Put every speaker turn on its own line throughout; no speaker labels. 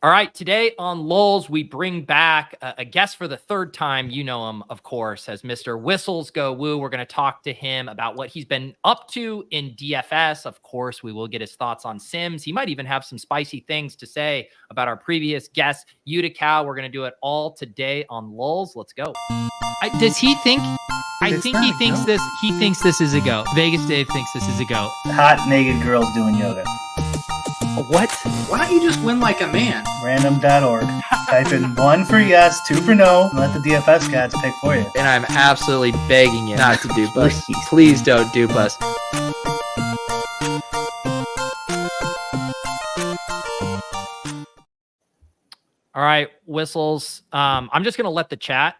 All right, today on Lulz, we bring back a guest for the third time. You know him, of course, as Mr. Whistles Go Woo. We're going to talk to him about what he's been up to in DFS. Of course, we will get his thoughts on Sims. He might even have some spicy things to say about our previous guest, Youdacao. We're going to do it all today on Lulz. Let's go. Does he think? I think he thinks this. He thinks this is a go. Vegas Dave thinks this is a go.
Hot naked girls doing yoga.
What?
Why don't you just win like a man?
Random.org. Type in 1 for yes, 2 for no, and let the DFS gods pick for you.
And I'm absolutely begging you not to dupe us. Please don't dupe us. All right, Whistles. I'm just going to let the chat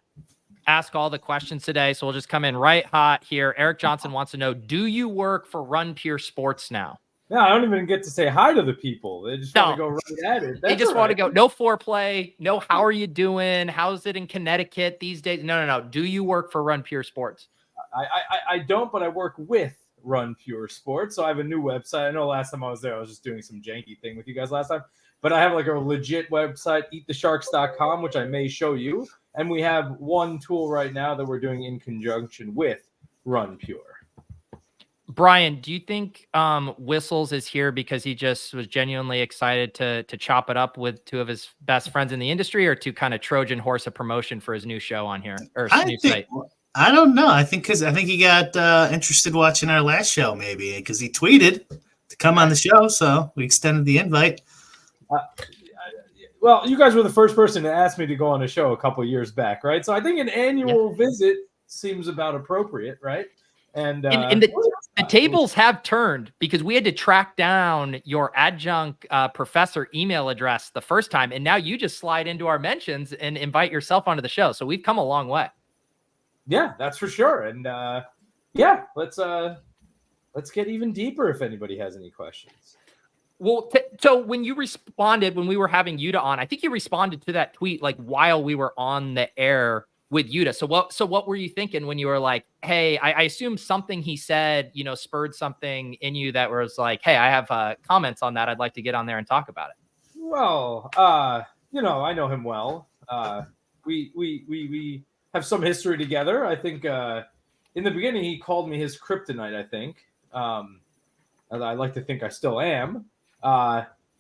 ask all the questions today. So we'll just come in right hot here. Eric Johnson wants to know, do you work for Run Pure Sports now?
No, I don't even get to say hi to the people. They just want to go right at it.
They just want to go. No foreplay. No, how are you doing? How's it in Connecticut these days? No. Do you work for Run Pure Sports?
I don't, but I work with Run Pure Sports. So I have a new website. I know last time I was there, I was just doing some janky thing with you guys last time. But I have like a legit website, eatthesharks.com, which I may show you. And we have one tool right now that we're doing in conjunction with Run Pure.
Brian, do you think Whistles is here because he just was genuinely excited to chop it up with two of his best friends in the industry, or to kind of Trojan horse a promotion for his new show on here or new site?
I don't know. I think he got interested watching our last show, maybe because he tweeted to come on the show, so we extended the invite.
Well, you guys were the first person to ask me to go on a show a couple of years back, right? So I think an annual visit seems about appropriate, right? And the tables have turned because we had to track down your adjunct professor email address the first time. And now you just slide into our mentions and invite yourself onto the show. So we've come a long way. Yeah, that's for sure. And let's get even deeper if anybody has any questions.
Well, so when you responded, when we were having Yuda on, I think you responded to that tweet like while we were on the air with Yuda. So what were you thinking when you were like, hey, I assume something he said, spurred something in you that was like, hey, I have comments on that. I'd like to get on there and talk about it.
Well, I know him well. We have some history together. I think in the beginning he called me his kryptonite, I think. I like to think I still am.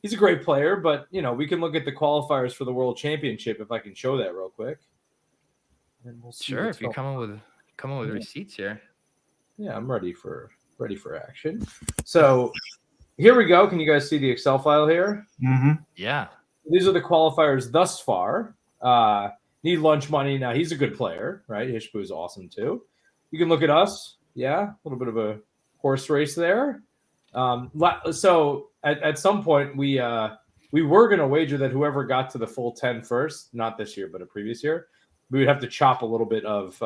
He's a great player, but we can look at the qualifiers for the World Championship if I can show that real quick. And we'll see.
Sure, if you come in with receipts here.
Yeah, I'm ready for action. So here we go. Can you guys see the Excel file here?
Mm-hmm.
Yeah.
These are the qualifiers thus far. Need lunch money. Now he's a good player, right? Hishbu is awesome too. You can look at us. Yeah, a little bit of a horse race there. So at some point we were going to wager that whoever got to the full 10 first, not this year, but a previous year, we would have to chop a little bit of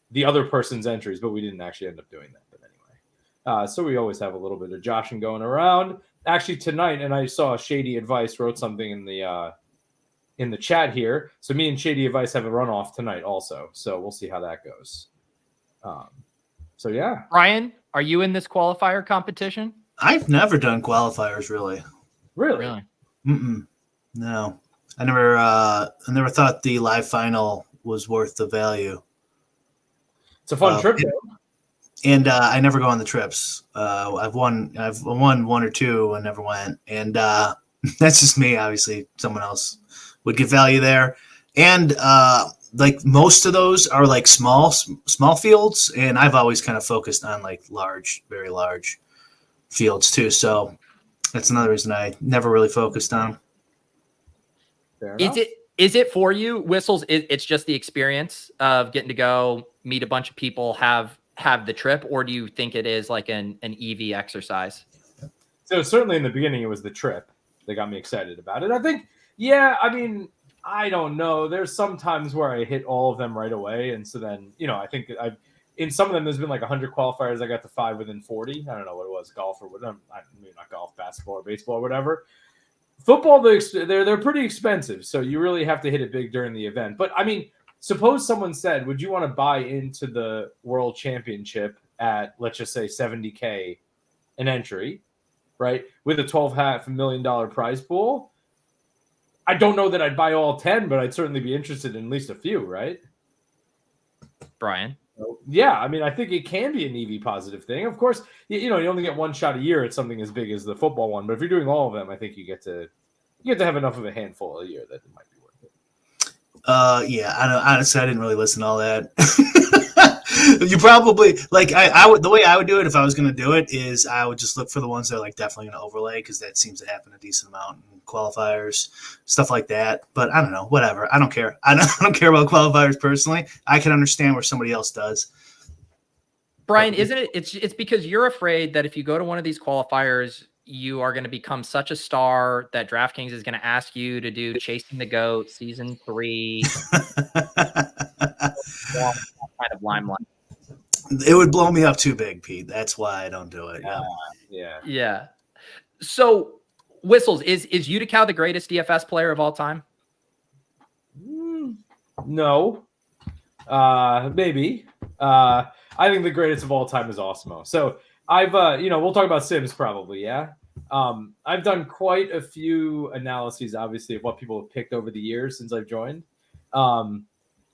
the other person's entries, but we didn't actually end up doing that. But anyway, so we always have a little bit of joshing going around. Actually, tonight, and I saw Shady Advice wrote something in the chat here. So me and Shady Advice have a runoff tonight also. So we'll see how that goes. So yeah,
Brian, are you in this qualifier competition?
I've never done qualifiers, really.
Really?
No. I never thought the live final was worth the value.
It's a fun trip,
and I never go on the trips. I've won one or two and never went, and that's just me. Obviously, someone else would get value there, and like most of those are like small fields, and I've always kind of focused on like large, very large fields too. So that's another reason I never really focused on.
Is it for you, Whistles? It's just the experience of getting to go meet a bunch of people, have the trip, or do you think it is like an EV exercise?
So certainly in the beginning, it was the trip that got me excited about it. I think, yeah, I mean, I don't know. There's some times where I hit all of them right away. And so then, I think in some of them, there's been like 100 qualifiers. I got to 5 within 40. I don't know what it was, golf or whatever. Maybe not golf, basketball or baseball or whatever. Football, they're pretty expensive, so you really have to hit it big during the event. But I mean, suppose someone said, "Would you want to buy into the World Championship at, let's just say, $70K an entry, right, with a $12.5 million prize pool?" I don't know that I'd buy all 10, but I'd certainly be interested in at least a few, right?
Brian.
So, yeah, I mean, I think it can be an EV positive thing. Of course, you only get one shot a year at something as big as the football one, but if you're doing all of them, I think you get to have enough of a handful a year that it might be worth it.
Yeah, I know. Honestly, I didn't really listen to all that. You probably like I would. The way I would do it if I was going to do it is I would just look for the ones that are like definitely going to overlay because that seems to happen a decent amount in qualifiers, stuff like that. But I don't know, whatever. I don't care. I don't care about qualifiers personally. I can understand where somebody else does.
Brian, isn't it? It's because you're afraid that if you go to one of these qualifiers, you are going to become such a star that DraftKings is going to ask you to do Chasing the Goat season 3. Kind of limelight.
It would blow me up too big, Pete. That's why I don't do it.
Yeah. So, Whistles, is Youdacao the greatest DFS player of all time?
No. Maybe. I think the greatest of all time is Osmo. So I've we'll talk about Sims probably, yeah. I've done quite a few analyses, obviously, of what people have picked over the years since I've joined.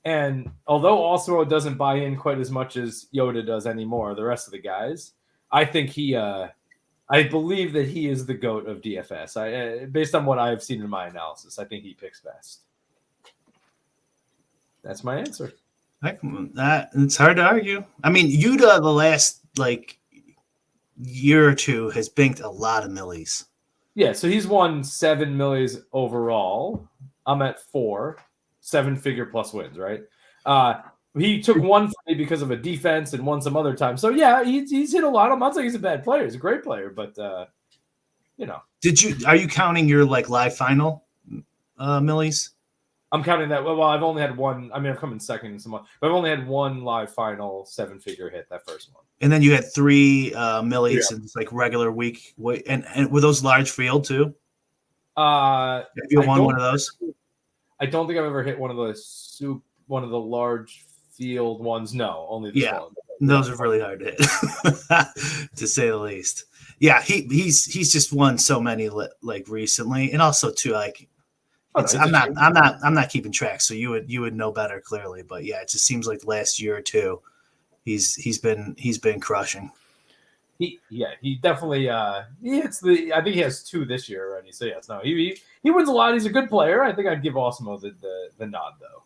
And although Osmo doesn't buy in quite as much as Yoda does anymore, the rest of the guys, I think I believe that he is the GOAT of DFS. Based on what I've seen in my analysis, I think he picks best. That's my answer.
It's hard to argue. I mean, Yuda the last year or two has banked a lot of millies.
Yeah, so he's won 7 millies overall. I'm at 4. 7-figure plus wins, right? He took one for me because of a defense and won some other time. So yeah, he's hit a lot. I'm not saying he's a bad player. He's a great player, but
Are you counting your live final millies?
I'm counting that. Well, I've only had one. I mean, I've come in second in some, but I've only had one live final 7-figure hit, that first one.
And then you had 3 millies in regular week. And were those large field too? Have you won one of those?
I don't think I've ever hit one of the large field ones. No, only the small.
Those are really hard to hit, to say the least. Yeah, he's just won so many recently, and also too I'm not keeping track, so you would know better clearly. But yeah, it just seems like the last year or two, he's been crushing.
He definitely I think he has 2 this year already. So yes, no, he wins a lot. He's a good player. I think I'd give Osmo the nod though.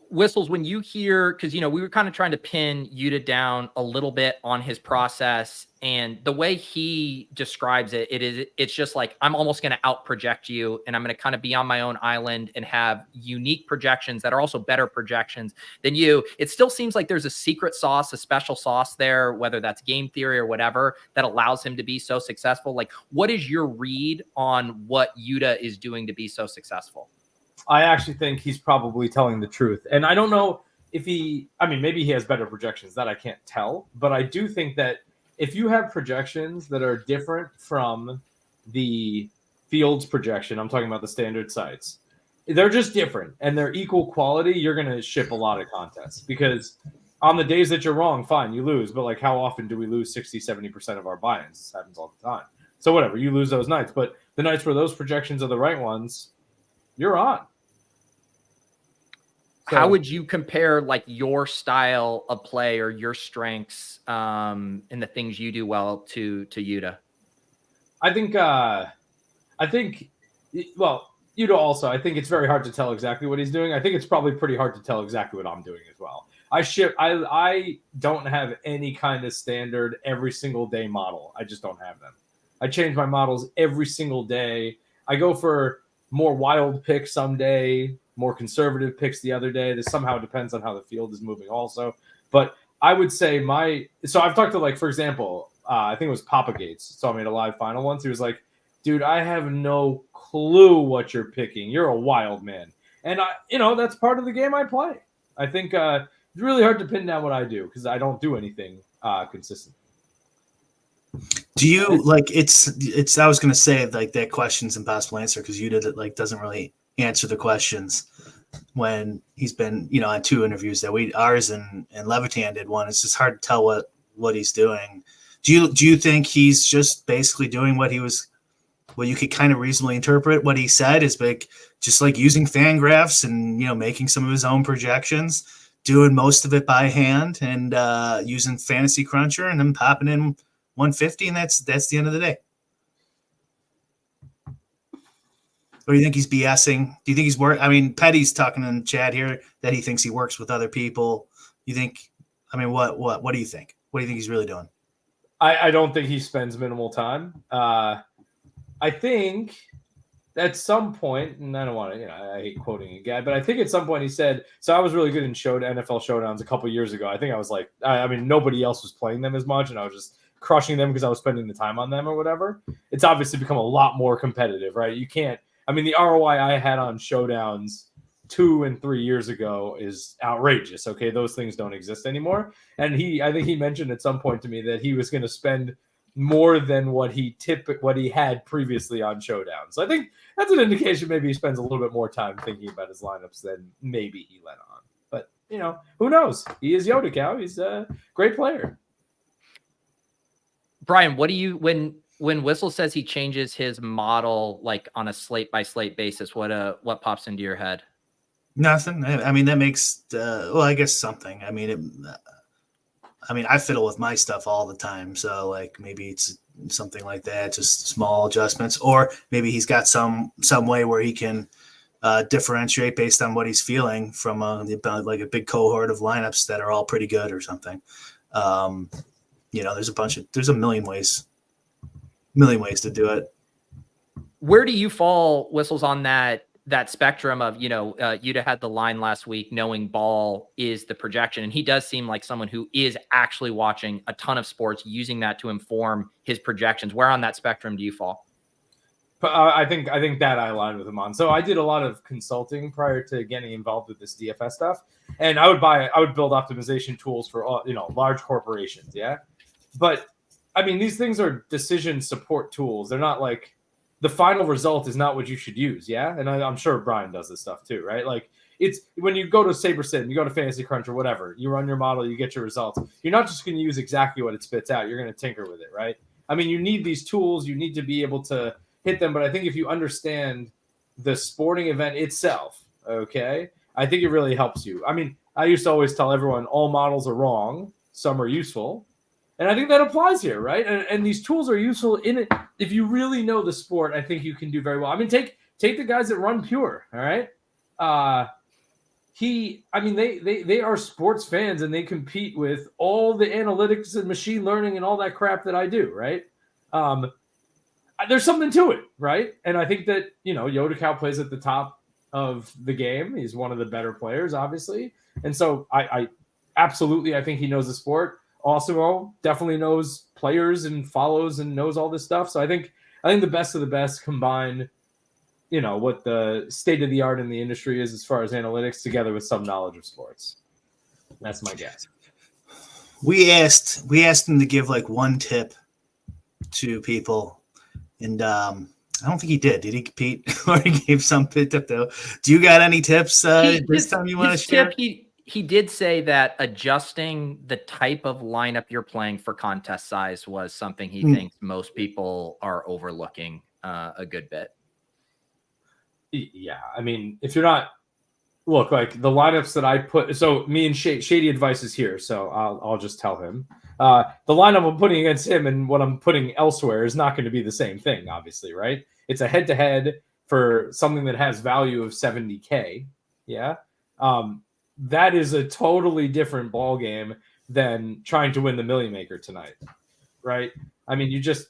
Whistles, when you hear, because we were kind of trying to pin Yuda down a little bit on his process, and the way he describes it's just like, I'm almost going to out project you, and I'm going to kind of be on my own island and have unique projections that are also better projections than you. It still seems like there's a secret sauce, a special sauce there, whether that's game theory or whatever, that allows him to be so successful. Like, what is your read on what Yuda is doing to be so successful?
I actually think he's probably telling the truth. And I don't know if maybe he has better projections, that I can't tell. But I do think that if you have projections that are different from the field's projection, I'm talking about the standard sites, they're just different and they're equal quality, you're going to ship a lot of contests. Because on the days that you're wrong, fine, you lose. But how often do we lose 60, 70% of our buy-ins? This happens all the time. So whatever, you lose those nights. But the nights where those projections are the right ones, you're on. So,
how would you compare your style of play or your strengths and the things you do well to Yuda?
I think Yuda also, I think it's very hard to tell exactly what he's doing. I think it's probably pretty hard to tell exactly what I'm doing as well. I don't have any kind of standard every single day model. I just don't have them. I change my models every single day. I go for more wild picks someday, more conservative picks the other day. This somehow depends on how the field is moving also. But I would say so I've talked to for example, I think it was Papa Gates saw me at a live final once. He was like, dude, I have no clue what you're picking. You're a wild man. And that's part of the game I play. I think it's really hard to pin down what I do because I don't do anything consistent.
Do you it's I was going to say that question's impossible answer because you doesn't really answer the questions when he's been on 2 interviews that ours and Levitan did one. It's just hard to tell what he's doing. Do you think he's just basically doing what he was what you could kind of reasonably interpret what he said is like just like using fan graphs and making some of his own projections, doing most of it by hand, and using Fantasy Cruncher, and then popping in 150, and that's the end of the day. Or do you think he's BSing? Do you think he's work? I mean, Petty's talking in the chat here that he thinks he works with other people. You think? I mean, what do you think? What do you think he's really doing?
I don't think he spends minimal time. I think at some point, and I don't want to, I hate quoting a guy, but I think at some point he said, so I was really good in NFL showdowns a couple years ago. I think I was like, I mean, nobody else was playing them as much, and I was just crushing them because I was spending the time on them or whatever. It's obviously become a lot more competitive, right? You can't, I mean, the ROI I had on showdowns 2 and 3 years ago is outrageous. Okay, those things don't exist anymore. And I think he mentioned at some point to me that he was going to spend more than what he had previously on showdowns. So I think that's an indication maybe he spends a little bit more time thinking about his lineups than maybe he let on. But who knows? He is Youdacao. He's a great player.
Brian, what do you when Whistle says he changes his model like on a slate by slate basis, what pops into your head?
Nothing. I mean, that makes I guess something. I mean, I fiddle with my stuff all the time, so like maybe it's something like that, just small adjustments, or maybe he's got some way where he can differentiate based on what he's feeling from like a big cohort of lineups that are all pretty good or something. There's a million ways to do it.
Where do you fall, Whistles, on that spectrum of, Yuta had the line last week, knowing ball is the projection. And he does seem like someone who is actually watching a ton of sports, using that to inform his projections. Where on that spectrum do you fall?
I think that I aligned with him on. So I did a lot of consulting prior to getting involved with this DFS stuff. And I would build optimization tools for all, large corporations. Yeah. But I mean, these things are decision support tools. They're not like, the final result is not what you should use. Yeah. And I'm sure Brian does this stuff too, right? Like it's when you go to SaberSim, you go to Fantasy Crunch or whatever, you run your model, you get your results. You're not just going to use exactly what it spits out. You're going to tinker with it, right? I mean, you need these tools. You need to be able to hit them. But I think if you understand the sporting event itself, okay, I think it really helps you. I mean, I used to always tell everyone all models are wrong. Some are useful. And I think that applies here, right? And these tools are useful in it. If you really know the sport, I think you can do very well. I mean, take the guys that run Pure, all right? They are sports fans, and they compete with all the analytics and machine learning and all that crap that I do, right? There's something to it, right? And I think that, Youdacao plays at the top of the game. He's one of the better players, obviously. And so I absolutely, I think he knows the sport. Also definitely knows players and follows and knows all this stuff. So I think the best of the best combine, what the state of the art in the industry is as far as analytics, together with some knowledge of sports. That's my guess.
We asked him to give like one tip to people, and I don't think he did. Did he, Pete? Or he gave some tip though? Do you got any tips this time you want to share?
He did say that adjusting the type of lineup you're playing for contest size was something he thinks most people are overlooking a good bit.
Yeah. I mean, if you're not, look, like the lineups that I put, so me and Shady Advice is here, so I'll just tell him. The lineup I'm putting against him and what I'm putting elsewhere is not going to be the same thing, obviously, right? It's a head-to-head for something that has value of 70K. Yeah. That is a totally different ball game than trying to win the Million Maker tonight, right? I mean, you just,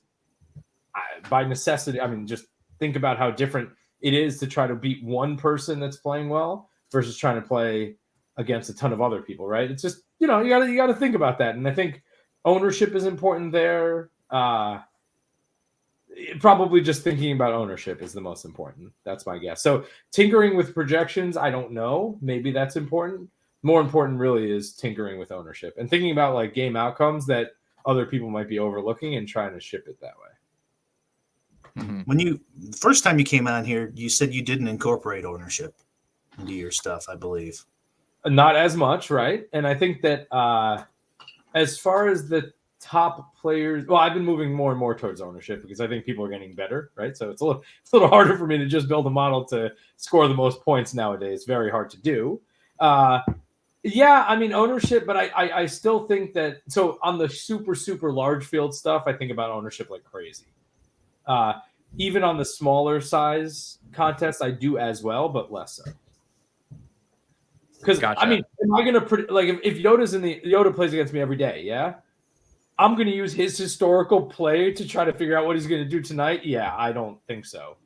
by necessity, just think about how different it is to try to beat one person that's playing well versus trying to play against a ton of other people, right? It's just, you got to think about that. And I think ownership is important there. Probably just thinking about ownership is the most important. That's my guess. So tinkering with projections, I don't know. Maybe that's important. More important really is tinkering with ownership and thinking about like game outcomes that other people might be overlooking and trying to ship it that way.
Mm-hmm. When first time you came on here, you said you didn't incorporate ownership into your stuff, I believe.
Not as much, right? And I think that as far as the top players. Well, I've been moving more and more towards ownership because I think people are getting better, right? So it's a little harder for me to just build a model to score the most points nowadays. Very hard to do. Yeah, I mean ownership, but I still think that. So on the super large field stuff, I think about ownership like crazy. Even on the smaller size contests, I do as well, but less so. Because
Gotcha.
I mean, am I gonna like if Yoda plays against me every day? Yeah, I'm gonna use his historical play to try to figure out what he's gonna do tonight. Yeah, I don't think so.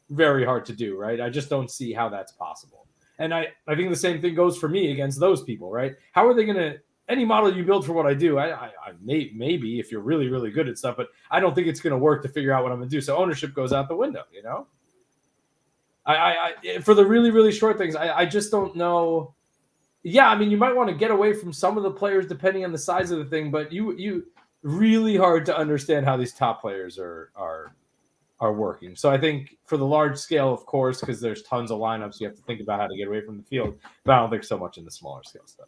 Very hard to do, right? I just don't see how that's possible. And I think the same thing goes for me against those people, right? How are they gonna? Any model you build for what I do, I maybe if you're really good at stuff, but I don't think it's gonna work to figure out what I'm gonna do. So ownership goes out the window, you know. I for the really short things, I just don't know. Yeah, I mean, you might want to get away from some of the players depending on the size of the thing, but you really hard to understand how these top players are working. So I think for the large scale, of course, because there's tons of lineups, you have to think about how to get away from the field. But I don't think so much in the smaller scale stuff.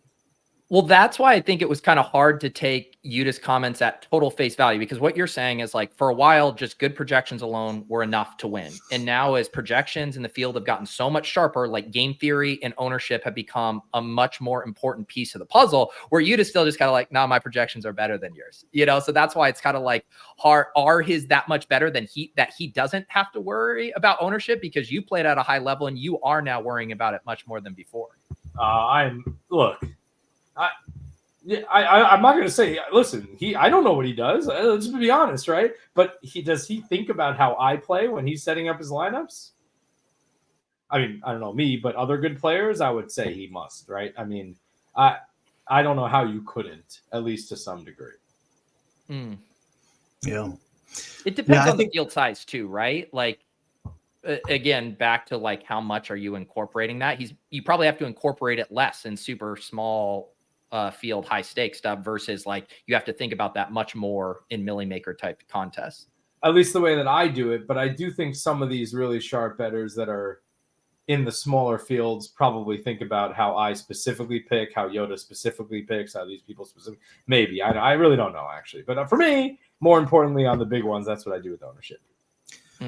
Well, that's why I think it was kind of hard to take Yuda's comments at total face value, because what you're saying is like for a while, just good projections alone were enough to win. And now as projections in the field have gotten so much sharper, like game theory and ownership have become a much more important piece of the puzzle, where Yuda still just kind of like, no, my projections are better than yours. You know, so that's why it's kind of like, are his that much better than that he doesn't have to worry about ownership because you played at a high level and you are now worrying about it much more than before.
I'm not going to say, listen, I don't know what he does. Let's be honest, right? But does he think about how I play when he's setting up his lineups? I mean, I don't know me, but other good players, I would say he must, right? I mean, I don't know how you couldn't, at least to some degree.
Yeah.
It depends on the field size too, right? Like, again, back to like how much are you incorporating that? You probably have to incorporate it less in super small field high stakes stuff versus like you have to think about that much more in Millie Maker type contests.
At least the way that I do it, but I do think some of these really sharp bettors that are in the smaller fields probably think about how I specifically pick, how Yoda specifically picks, how these people specifically. Maybe I really don't know actually, but for me, more importantly, on the big ones, that's what I do with ownership.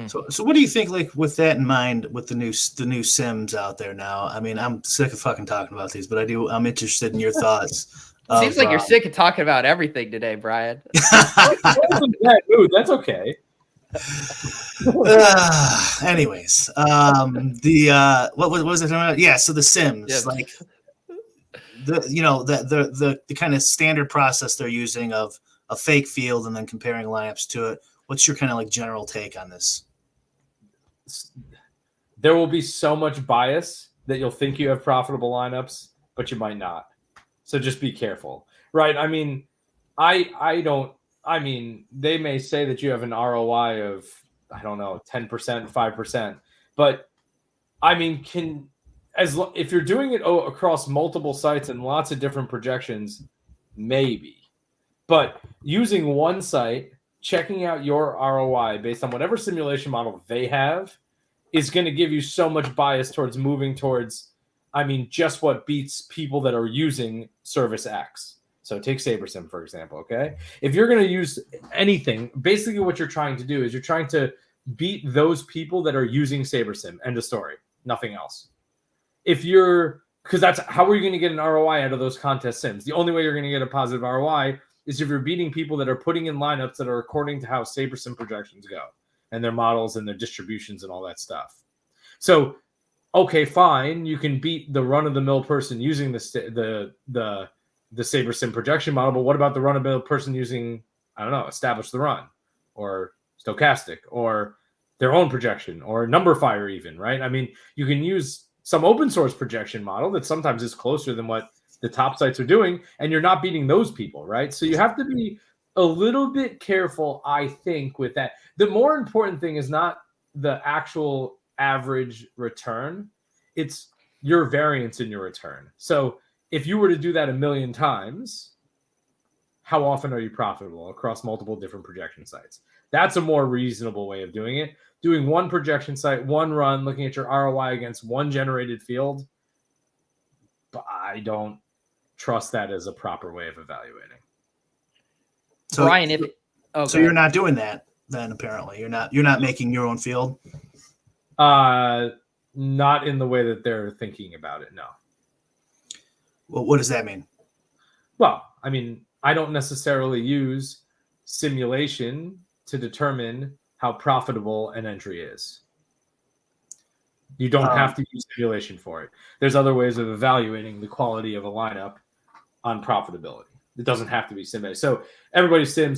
So what do you think, like, with that in mind, with the new Sims out there now? I mean, I'm sick of fucking talking about these, but I'm interested in your thoughts.
Seems like you're sick of talking about everything today, Brian.
That's okay.
Anyways, what was it? Yeah, so the Sims, like the kind of standard process they're using of a fake field and then comparing lineups to it. What's your kind of like general take on this?
There will be so much bias that you'll think you have profitable lineups, but you might not. So just be careful, right? I mean, they may say that you have an ROI of, I don't know, 10%, 5%, but I mean, if you're doing it across multiple sites and lots of different projections, maybe, but using one site, checking out your ROI based on whatever simulation model they have is going to give you so much bias towards moving towards, I mean, just what beats people that are using service X. So take SaberSim, for example, okay? If you're going to use anything, basically what you're trying to do is you're trying to beat those people that are using SaberSim. End of story. Nothing else. Because that's how are you going to get an ROI out of those contest sims? The only way you're going to get a positive ROI is if you're beating people that are putting in lineups that are according to how SaberSim projections go and their models and their distributions and all that stuff. So, okay, fine, you can beat the run-of-the-mill person using the SaberSim projection model, but what about the run-of-the-mill person using, I don't know, Establish the Run or Stochastic or their own projection or Numberfire even, right? I mean, you can use some open source projection model that sometimes is closer than what the top sites are doing, and you're not beating those people, right? So you have to be a little bit careful, I think, with that. The more important thing is not the actual average return, it's your variance in your return. So if you were to do that 1 million times, how often are you profitable across multiple different projection sites? That's a more reasonable way of doing it. Doing one projection site, one run, looking at your ROI against one generated field, but I don't trust that as a proper way of evaluating.
So,
Brian, if
so you're not doing that then, apparently. You're not making your own field?
Not in the way that they're thinking about it, no.
Well, what does that mean?
Well, I mean, I don't necessarily use simulation to determine how profitable an entry is. You don't have to use simulation for it. There's other ways of evaluating the quality of a lineup on profitability. It doesn't have to be simulation. So everybody's sim.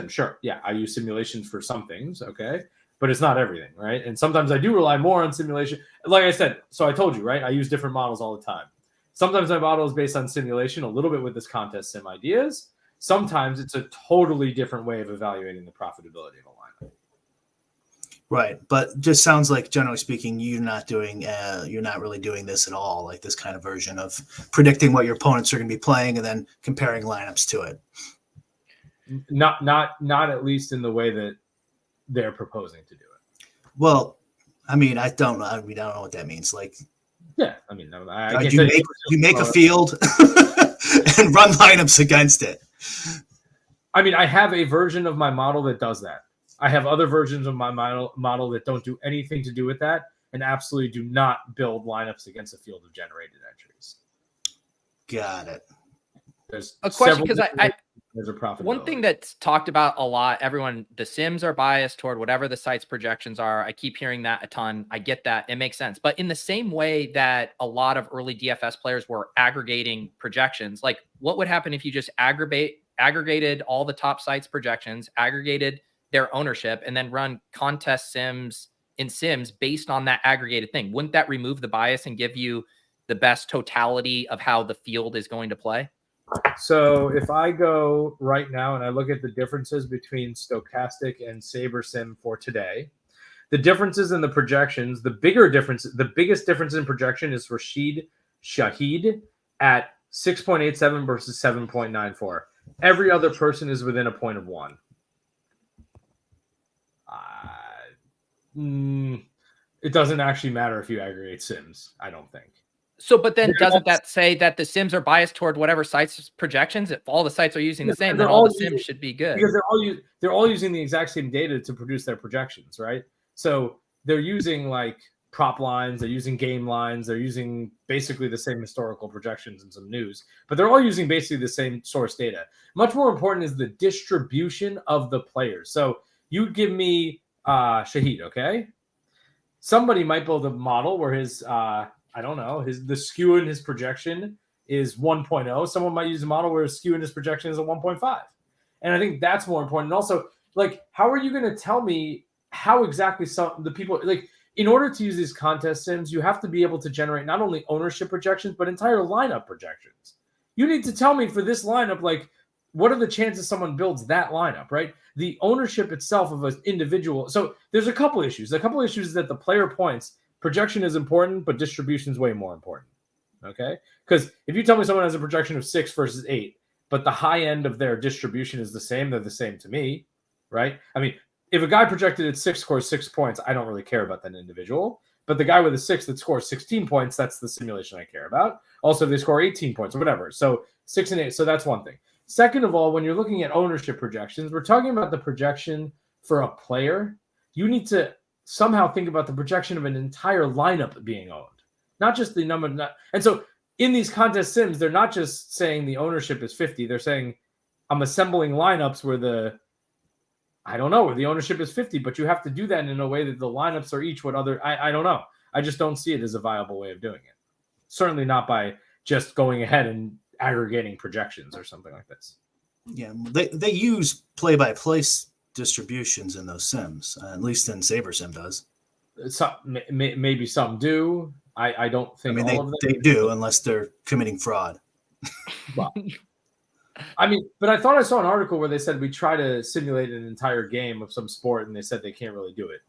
Sure. Yeah, I use simulations for some things, okay? But it's not everything, right? And sometimes I do rely more on simulation. Like I said, so I told you, right? I use different models all the time. Sometimes my model is based on simulation, a little bit with this contest sim ideas. Sometimes it's a totally different way of evaluating the profitability of a lineup.
Right, but just sounds like, generally speaking, you're not really doing this at all, like this kind of version of predicting what your opponents are going to be playing and then comparing lineups to it.
Not at least in the way that they're proposing to do it.
Well, I mean, I don't know what that means. Like,
yeah, I mean,
you make a field and run lineups against it.
I mean, I have a version of my model that does that. I have other versions of my model that don't do anything to do with that and absolutely do not build lineups against a field of generated entries.
Got it.
There's
a question, because
one
thing that's talked about a lot, the sims are biased toward whatever the site's projections are. I keep hearing that a ton. I get that. It makes sense. But in the same way that a lot of early DFS players were aggregating projections, like what would happen if you just aggregated all the top sites projections, aggregated their ownership, and then run contest sims in sims based on that aggregated thing? Wouldn't that remove the bias and give you the best totality of how the field is going to play?
So if I go right now and I look at the differences between stochastic and saber sim for today, the differences in the projections, the biggest difference in projection is Rashid Shahid at 6.87 versus 7.94. Every other person is within a point of 1. It doesn't actually matter if you aggregate sims, I don't think.
So, but then doesn't that say that the sims are biased toward whatever sites projections? If all the sites are using the same, then all the sims should be good.
Because they're all using the exact same data to produce their projections, right? So they're using like prop lines, they're using game lines, they're using basically the same historical projections and some news, but they're all using basically the same source data. Much more important is the distribution of the players. So you give me Shahid, okay? Somebody might build a model where his the skew in his projection is 1.0. Someone might use a model where his skew in his projection is a 1.5. And I think that's more important. And also, like, how are you going to tell me how exactly the people, like, in order to use these contest sims, you have to be able to generate not only ownership projections, but entire lineup projections. You need to tell me for this lineup, like, what are the chances someone builds that lineup, right? The ownership itself of an individual. So there's a couple issues. A couple issues that the player points. Projection is important, but distribution is way more important. Okay? Because if you tell me someone has a projection of 6 versus 8, but the high end of their distribution is the same, they're the same to me, right? I mean, if a guy projected at 6 scores 6 points, I don't really care about that individual. But the guy with a 6 that scores 16 points, that's the simulation I care about. Also, if they score 18 points or whatever. So 6 and 8. So that's one thing. Second of all, when you're looking at ownership projections, we're talking about the projection for a player. You need to somehow think about the projection of an entire lineup being owned, not just the number. And so in these contest sims, they're not just saying the ownership is 50. They're saying I'm assembling lineups where the ownership is 50, but you have to do that in a way that the lineups are each what other. I don't know. I just don't see it as a viable way of doing it. Certainly not by just going ahead and aggregating projections or something like this.
Yeah, they use play-by-play distributions in those sims, at least in Saber Sim does.
Maybe some do. I don't think all of them
they do unless they're committing fraud.
Well, I mean, but I thought I saw an article where they said we try to simulate an entire game of some sport and they said they can't really do it.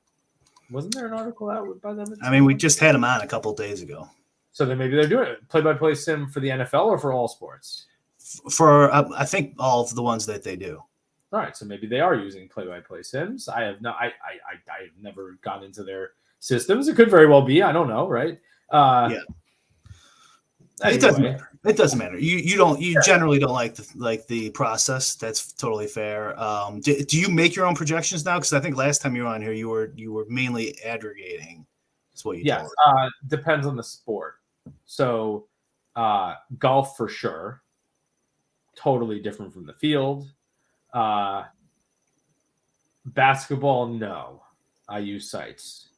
Wasn't there an article out by them?
I mean, we just had them on a couple of days ago.
So then maybe they're doing it. Play-by-play sim for the NFL or for all sports?
For I think all of the ones that they do.
All right, so maybe they are using play-by-play sims. I have never gone into their systems. It could very well be. I don't know, right?
Yeah. It doesn't
Anyway.
matter. It doesn't matter. You generally don't like the process. That's totally fair. Do you make your own projections now? Because I think last time you were on here, you were mainly aggregating. That's what you
Yes,
told.
depends on the sport. So golf for sure, totally different from the field. Basketball, no. I use sites.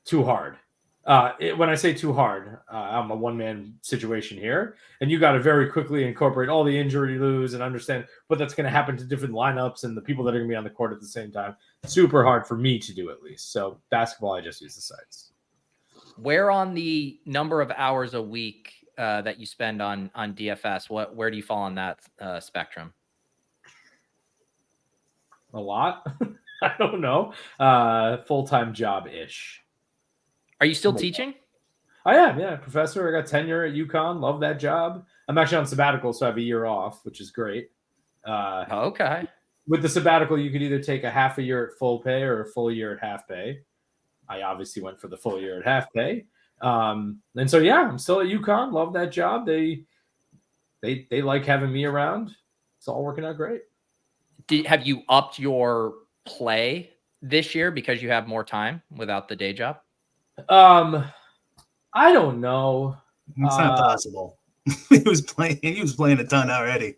Too hard. When I say too hard, I'm a one-man situation here, and you got to very quickly incorporate all the injury news and understand what that's going to happen to different lineups and the people that are going to be on the court at the same time. Super hard for me to do, at least. So basketball, I just use the sites.
Where on the number of hours a week that you spend on DFS, where do you fall on that spectrum?
A lot. I don't know. Full-time job-ish.
Are you still teaching?
I am, yeah. Professor. I got tenure at UConn. Love that job. I'm actually on sabbatical, so I have a year off, which is great.
Okay.
With the sabbatical, you could either take a half a year at full pay or a full year at half pay. I obviously went for the full year at half pay. And so, yeah, I'm still at UConn. Love that job. They like having me around. It's all working out great.
Have you upped your play this year because you have more time without the day job?
I don't know.
It's not possible. He was playing a ton already.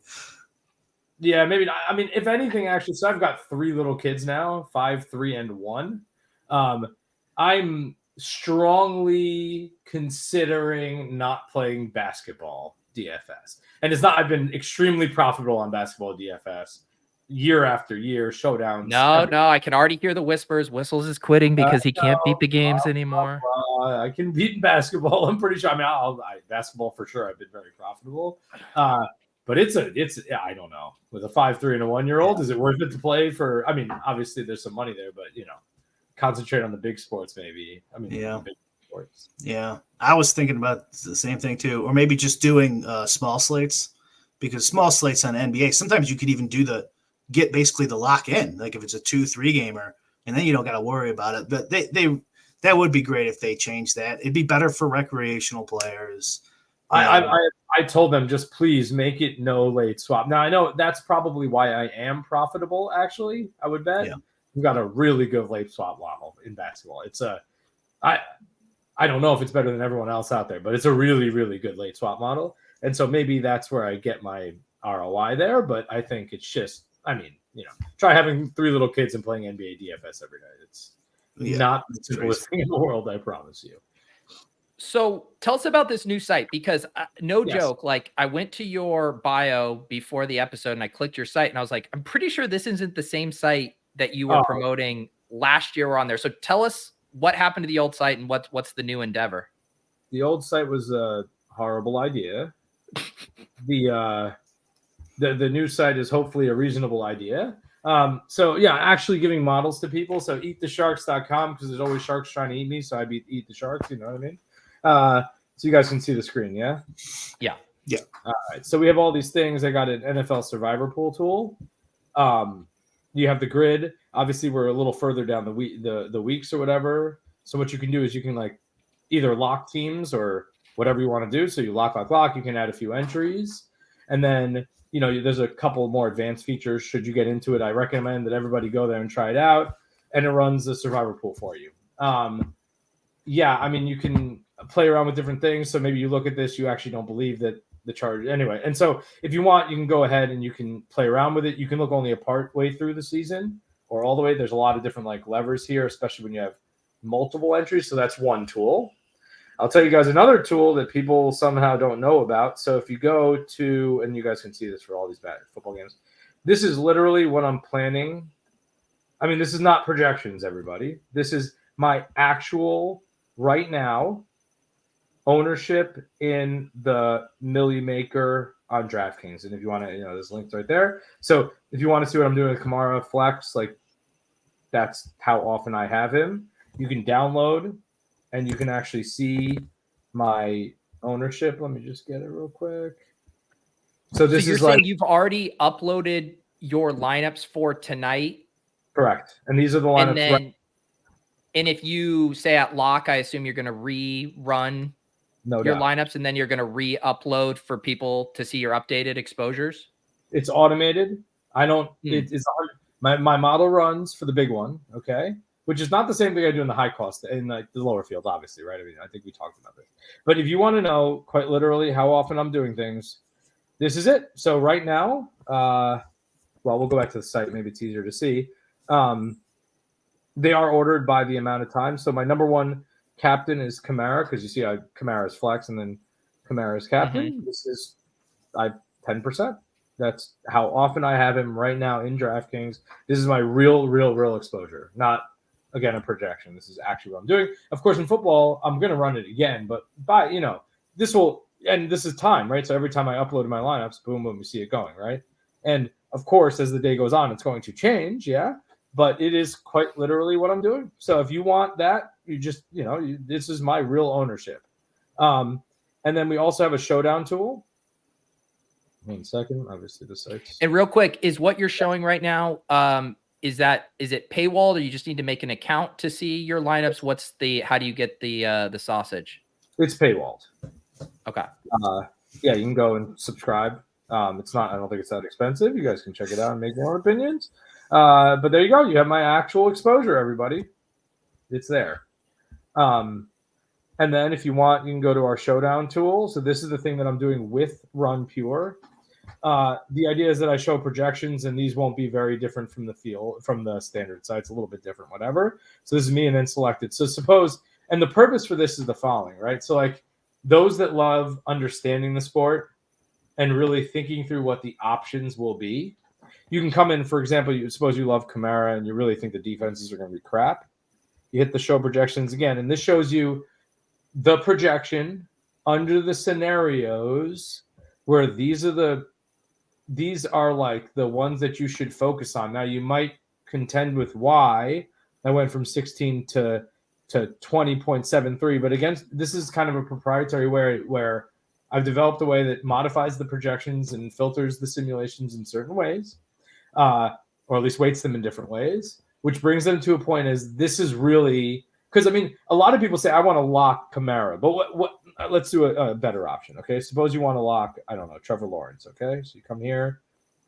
Yeah, maybe not. I mean, if anything, actually, so I've got 3 little kids now, 5, 3, and 1. I'm strongly considering not playing basketball DFS. And it's not, I've been extremely profitable on basketball DFS year after year, showdowns.
No, I can already hear the whispers. Whistles is quitting because he can't beat the games anymore.
I can beat basketball. I'm pretty sure. I mean, basketball for sure. I've been very profitable. But it's I don't know. With a 5, 3, and a 1-year-old, is it worth it to play for? I mean, obviously there's some money there, but concentrate on the big sports maybe. I mean,
yeah,
big sports.
Yeah, I was thinking about the same thing too, or maybe just doing small slates, because small slates on NBA sometimes you could even get basically the lock in, like if it's a 2-3 gamer, and then you don't got to worry about it. But that would be great if they changed that. It'd be better for recreational players.
I told them, just please make it no late swap. Now I know that's probably why I am profitable. Actually, I would bet we've got a really good late swap model in basketball. It's I don't know if it's better than everyone else out there, but it's a really, really good late swap model. And so maybe that's where I get my ROI there. But I think it's just, I mean, try having 3 little kids and playing NBA DFS every night. It's not the simplest thing in the world, I promise you.
So tell us about this new site, because no joke, like I went to your bio before the episode and I clicked your site and I was like, I'm pretty sure this isn't the same site that you were promoting last year. We're on there. So tell us what happened to the old site and what's the new endeavor.
The old site was a horrible idea. The new site is hopefully a reasonable idea. So yeah, actually giving models to people. So eatthesharks.com, because there's always sharks trying to eat me. So I eat the sharks, you know what I mean? So you guys can see the screen. Yeah. All right. So we have all these things. I got an NFL survivor pool tool. You have the grid. Obviously we're a little further down the weeks or whatever. So what you can do is you can like either lock teams or whatever you want to do. So you lock. You can add a few entries, and then there's a couple more advanced features. Should you get into it, I recommend that everybody go there and try it out. And it runs the survivor pool for you. Yeah, I mean, you can play around with different things. So maybe you look at this, you actually don't believe that the charge anyway. And so if you want, you can go ahead and you can play around with it. You can look only a part way through the season or all the way. There's a lot of different like levers here, especially when you have multiple entries. So that's one tool. I'll tell you guys another tool that people somehow don't know about. So if you go to, and you guys can see this for all these bad football games, this is literally what I'm planning. I mean, this is not projections, everybody. This is my actual right now ownership in the Millie Maker on DraftKings. And if you want to, there's links right there. So if you want to see what I'm doing with Kamara Flex, like that's how often I have him. You can download and you can actually see my ownership. Let me just get it real quick. So this
you're
is
saying
like
you've already uploaded your lineups for tonight.
Correct. And these are the lineups.
And then, and if you say at lock, I assume you're going to rerun
No
your
doubt.
lineups, and then you're going to re-upload for people to see your updated exposures?
It's automated. I don't. It's my model runs for the big one, okay, which is not the same thing I do in the high cost in like the lower field, obviously, right? I mean, I think we talked about this. But if you want to know quite literally how often I'm doing things, this is it. So right now, well, we'll go back to the site. Maybe it's easier to see. They are ordered by the amount of time. So my number one captain is Kamara, because you see Kamara's flex and then Kamara's captain. This is 10%. That's how often I have him right now in DraftKings. This is my real exposure, not, again, a projection. This is actually what I'm doing. Of course, in football, I'm going to run it again, but this will, and this is time, right? So every time I upload my lineups, boom, boom, you see it going, right? And of course, as the day goes on, it's going to change, yeah, but it is quite literally what I'm doing. So if you want that, you just, this is my real ownership. And then we also have a showdown tool. 1 second, obviously the site's...
And real quick, is what you're showing right now, is it paywalled, or you just need to make an account to see your lineups? How do you get the sausage?
It's paywalled.
Okay.
Yeah, you can go and subscribe. It's not, I don't think it's that expensive. You guys can check it out and make your own opinions. But there you go. You have my actual exposure, everybody. It's there. And then if you want, you can go to our showdown tool. So this is the thing that I'm doing with Run Pure. The idea is that I show projections, and these won't be very different from the standard site. It's a little bit different, whatever. So this is me and then selected. So suppose, and the purpose for this is the following, right? So like those that love understanding the sport and really thinking through what the options will be, you can come in, for example, suppose you love Kamara and you really think the defenses are going to be crap. You hit the show projections again, and this shows you the projection under the scenarios where these are like the ones that you should focus on. Now you might contend with why I went from 16 to 20.73, but again, this is kind of a proprietary where I've developed a way that modifies the projections and filters the simulations in certain ways, or at least weights them in different ways, which brings them to a point as this is really, because I mean, a lot of people say I want to lock Kamara, but what let's do a better option. Okay, suppose you want to lock, I don't know, Trevor Lawrence. Okay, so you come here,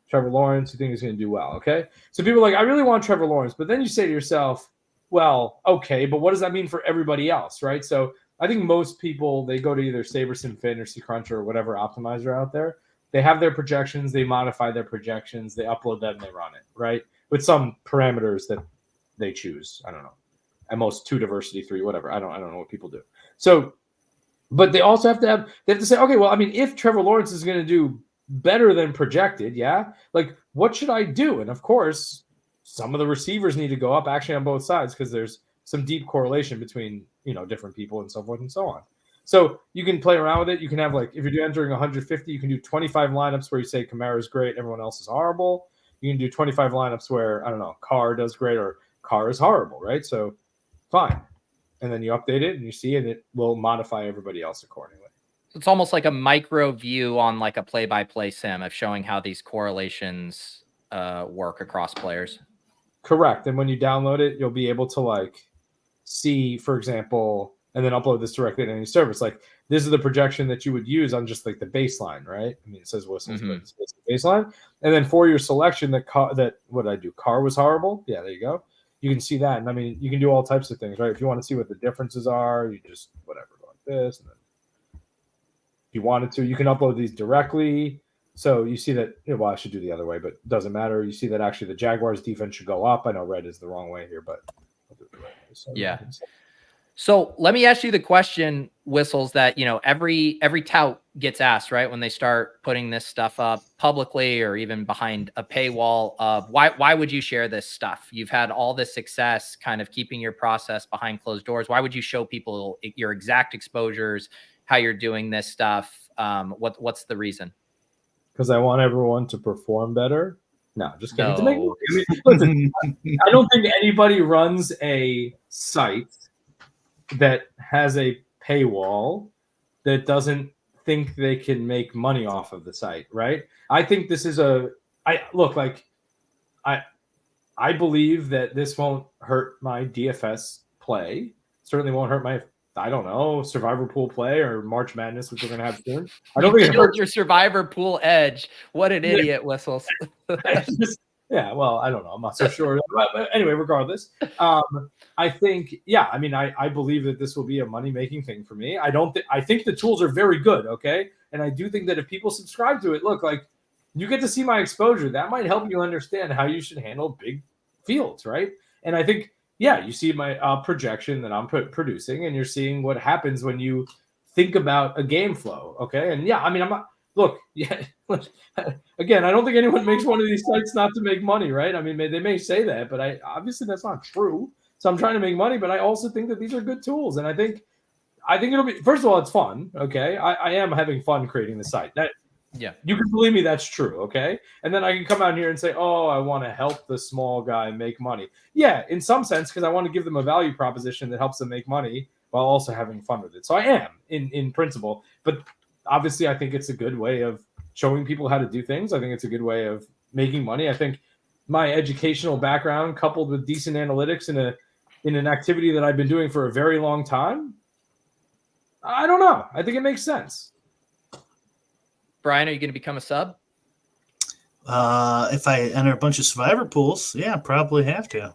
Trevor Lawrence, you think he's going to do well. Okay, so people are like, I really want Trevor Lawrence, but then you say to yourself, well, okay, but what does that mean for everybody else, right? So I think most people, they go to either SaberSim, Fantasy Cruncher, or whatever optimizer out there. They have their projections, they modify their projections, they upload them, and they run it, right? With some parameters that they choose. I don't know. At most 2 diversity, 3, whatever. I don't know what people do. So, but they also have to say, okay, well, I mean, if Trevor Lawrence is going to do better than projected, yeah, like what should I do? And of course, some of the receivers need to go up actually on both sides because there's some deep correlation between, different people and so forth and so on. So you can play around with it. You can have, like, if you're entering 150, you can do 25 lineups where you say Kamara is great, everyone else is horrible. You can do 25 lineups where, I don't know, Carr does great or Carr is horrible, right? So fine. And then you update it and you see, and it will modify everybody else accordingly.
It's almost like a micro view on like a play-by-play sim of showing how these correlations work across players.
Correct. And when you download it, you'll be able to like see, for example, and then upload this directly to any service. Like this is the projection that you would use on just like the baseline, right? I mean, it says whistles, but it's basically baseline. And then for your selection, that what did I do? Carr was horrible. Yeah, there you go. You can see that. And I mean, you can do all types of things, right? If you want to see what the differences are, you just whatever, go like this. And then if you wanted to, you can upload these directly. So you see that, well, I should do the other way, but it doesn't matter. You see that actually the Jaguars defense should go up. I know red is the wrong way here, but I'll do it the right way. So
yeah. So let me ask you the question, Whistles, that, every tout gets asked, right? When they start putting this stuff up publicly or even behind a paywall of why would you share this stuff? You've had all this success kind of keeping your process behind closed doors. Why would you show people your exact exposures, how you're doing this stuff? What's the reason?
Because I want everyone to perform better. No, just kidding.
No.
Listen, I don't think anybody runs a site that has a paywall that doesn't think they can make money off of the site, right? I think this is I believe that this won't hurt my DFS play. Certainly won't hurt my I don't know, Survivor Pool Play or March Madness, which we're going to have soon. I
You
don't think it
killed
hurts.
your Survivor Pool edge. What an idiot, Whistles.
Yeah, well, I don't know. I'm not so sure. But anyway, regardless, I think, yeah, I mean, I believe that this will be a money-making thing for me. I think the tools are very good, okay? And I do think that if people subscribe to it, look, like, you get to see my exposure. That might help you understand how you should handle big fields, right? And I think, yeah, you see my projection that I'm producing, and you're seeing what happens when you think about a game flow, okay? And yeah, I mean, I'm not, look, yeah, again, I don't think anyone makes one of these sites not to make money, right? I mean, they may say that, but obviously that's not true. So I'm trying to make money, but I also think that these are good tools, and I think it'll be, first of all, it's fun, okay? I am having fun creating the site.
Yeah.
You can believe me, that's true, okay? And then I can come out here and say, oh, I want to help the small guy make money. Yeah, in some sense, because I want to give them a value proposition that helps them make money while also having fun with it. So I am, in principle. But obviously, I think it's a good way of showing people how to do things. I think it's a good way of making money. I think my educational background coupled with decent analytics in an activity that I've been doing for a very long time, I don't know. I think it makes sense.
Brian, are you going to become a sub?
If I enter a bunch of Survivor pools, yeah, probably have to.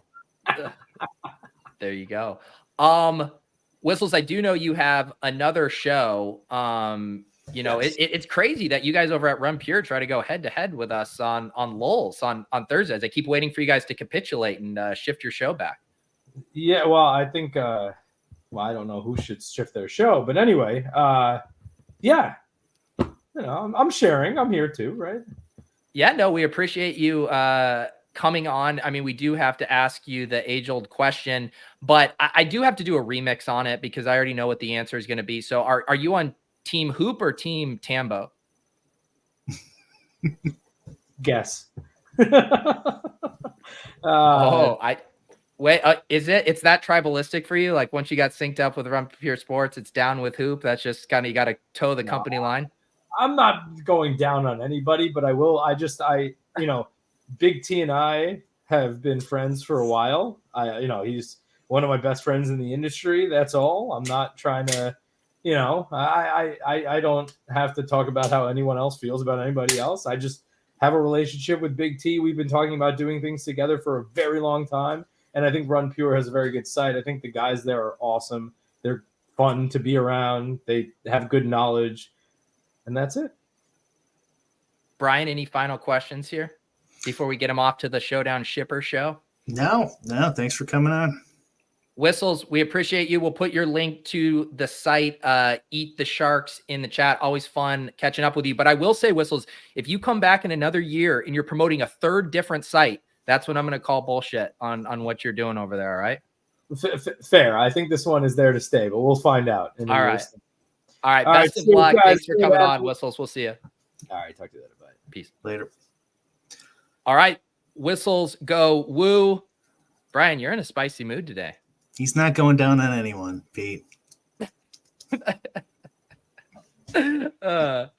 There you go. Whistles, I do know you have another show. You know,
Yes.
it's crazy that you guys over at Run Pure try to go head to head with us on Lulz on Thursdays. I keep waiting for you guys to capitulate and shift your show back.
Yeah, well, I think, I don't know who should shift their show, but anyway, yeah. You know, I'm sharing. I'm here too, right?
Yeah, no, we appreciate you coming on. I mean, we do have to ask you the age-old question, but I do have to do a remix on it because I already know what the answer is going to be. So are you on Team Hoop or Team Tambo?
Guess.
Wait, it's that tribalistic for you? Like once you got synced up with Run Pure Sports, it's down with Hoop. That's just kind of, you got to toe the company line.
I'm not going down on anybody, but I will. You know, Big T and I have been friends for a while. He's one of my best friends in the industry. That's all. I'm not trying to, you know, I don't have to talk about how anyone else feels about anybody else. I just have a relationship with Big T. We've been talking about doing things together for a very long time. And I think Run Pure has a very good site. I think the guys there are awesome. They're fun to be around. They have good knowledge. And that's it.
Brian, any final questions here before we get him off to the Showdown Shipper show?
No. Thanks for coming on.
Whistles, we appreciate you. We'll put your link to the site, Eat the Sharks, in the chat. Always fun catching up with you. But I will say, Whistles, if you come back in another year and you're promoting a third different site, that's when I'm going to call bullshit on what you're doing over there. All right.
Fair. I think this one is there to stay, but we'll find out.
All right. All right. Best of luck. Thanks for coming on, Whistles. We'll see you.
All right. Talk to you later. Bye.
Peace.
Later.
All right. Whistles go woo. Brian, you're in a spicy mood today.
He's not going down on anyone, Pete.
Yeah,